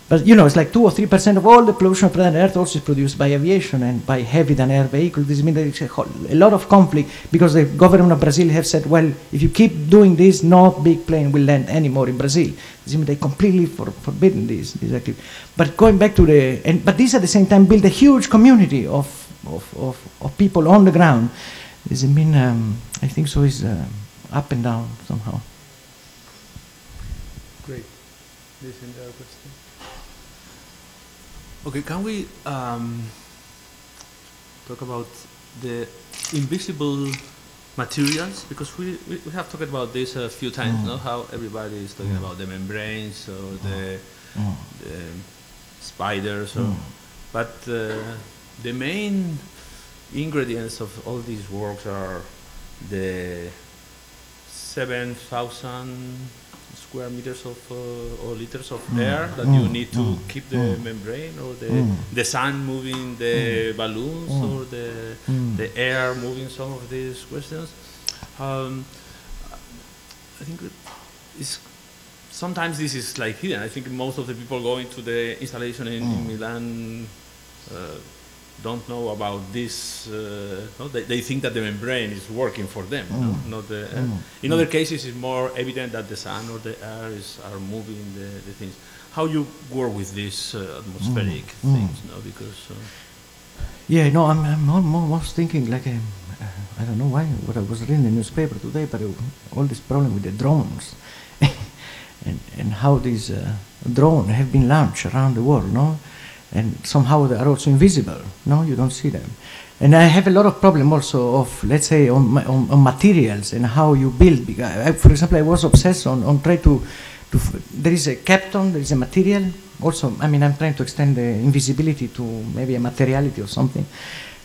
But it's like 2 or 3% of all the pollution of planet Earth also is produced by aviation and by heavy than air vehicles. This means there is a lot of conflict, because the government of Brazil have said, well, if you keep doing this, no big plane will land anymore in Brazil. This means they completely forbidden this activity. But going back to but these at the same time build a huge community of people on the ground. Does it mean, I think so, is up and down somehow. Great. This is the other question. Okay, can we talk about the invisible materials? Because we have talked about this a few times, how everybody is talking about the membranes or the spiders, but the main ingredients of all these works are the 7,000 square meters of or liters of air that you need to keep the membrane, or the sun moving the balloons, or the air moving some of these questions. I think sometimes this is like hidden. I think most of the people going to the installation in Milan don't know about this. They think that the membrane is working for them. Not the air. In other cases, it's more evident that the sun or the air are moving the things. How you work with these atmospheric things? Because I'm almost thinking like I don't know what I was reading in the newspaper today, but all this problem with the drones and how these drones have been launched around the world, no? And somehow they are also invisible. No, you don't see them. And I have a lot of problem also of, let's say, on materials and how you build. For example, I was obsessed on trying to there is a kapton, there is a material. Also, I'm trying to extend the invisibility to maybe a materiality or something.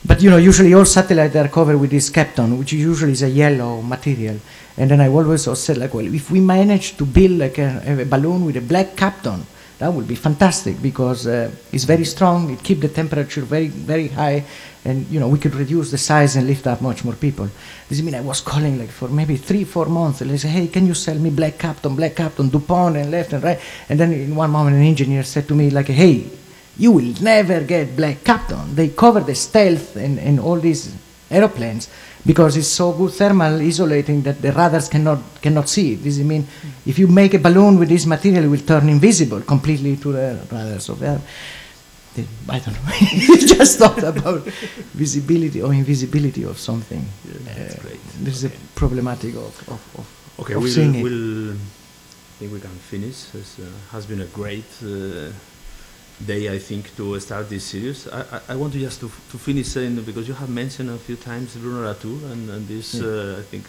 But usually all satellites are covered with this kapton, which usually is a yellow material. And then I always said, like, well, if we manage to build like a balloon with a black kapton, that would be fantastic, because it's very strong. It keeps the temperature very, very high, and we could reduce the size and lift up much more people. This means I was calling like for maybe 3-4 months, and they say, hey, can you sell me black kapton, DuPont, and left and right. And then in one moment, an engineer said to me like, hey, you will never get black kapton. They cover the stealth and all these aeroplanes, because it's so good thermal isolating that the radars cannot see it. This means if you make a balloon with this material, it will turn invisible completely to the radars of the air. I don't know. Just thought about visibility or invisibility of something. Yeah, that's great. This is a problematic of seeing it. I think we can finish. It has been a great day, I think, to start this series. I want to just to finish saying, because you have mentioned a few times Bruno Latour, and this, I think,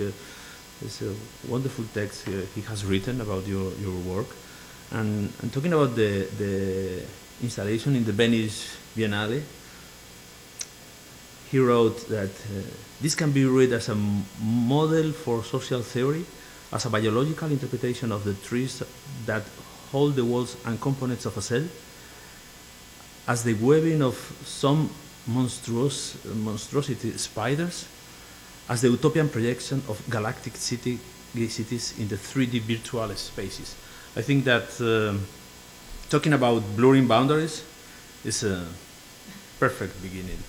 is a wonderful text he has written about your work. And talking about the installation in the Venice Biennale, he wrote that this can be read as a model for social theory, as a biological interpretation of the trees that hold the walls and components of a cell, as the webbing of some monstrosity spiders, as the utopian projection of galactic cities in the 3D virtual spaces. I think that talking about blurring boundaries is a perfect beginning.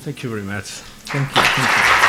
Thank you very much. Thank you. Thank you.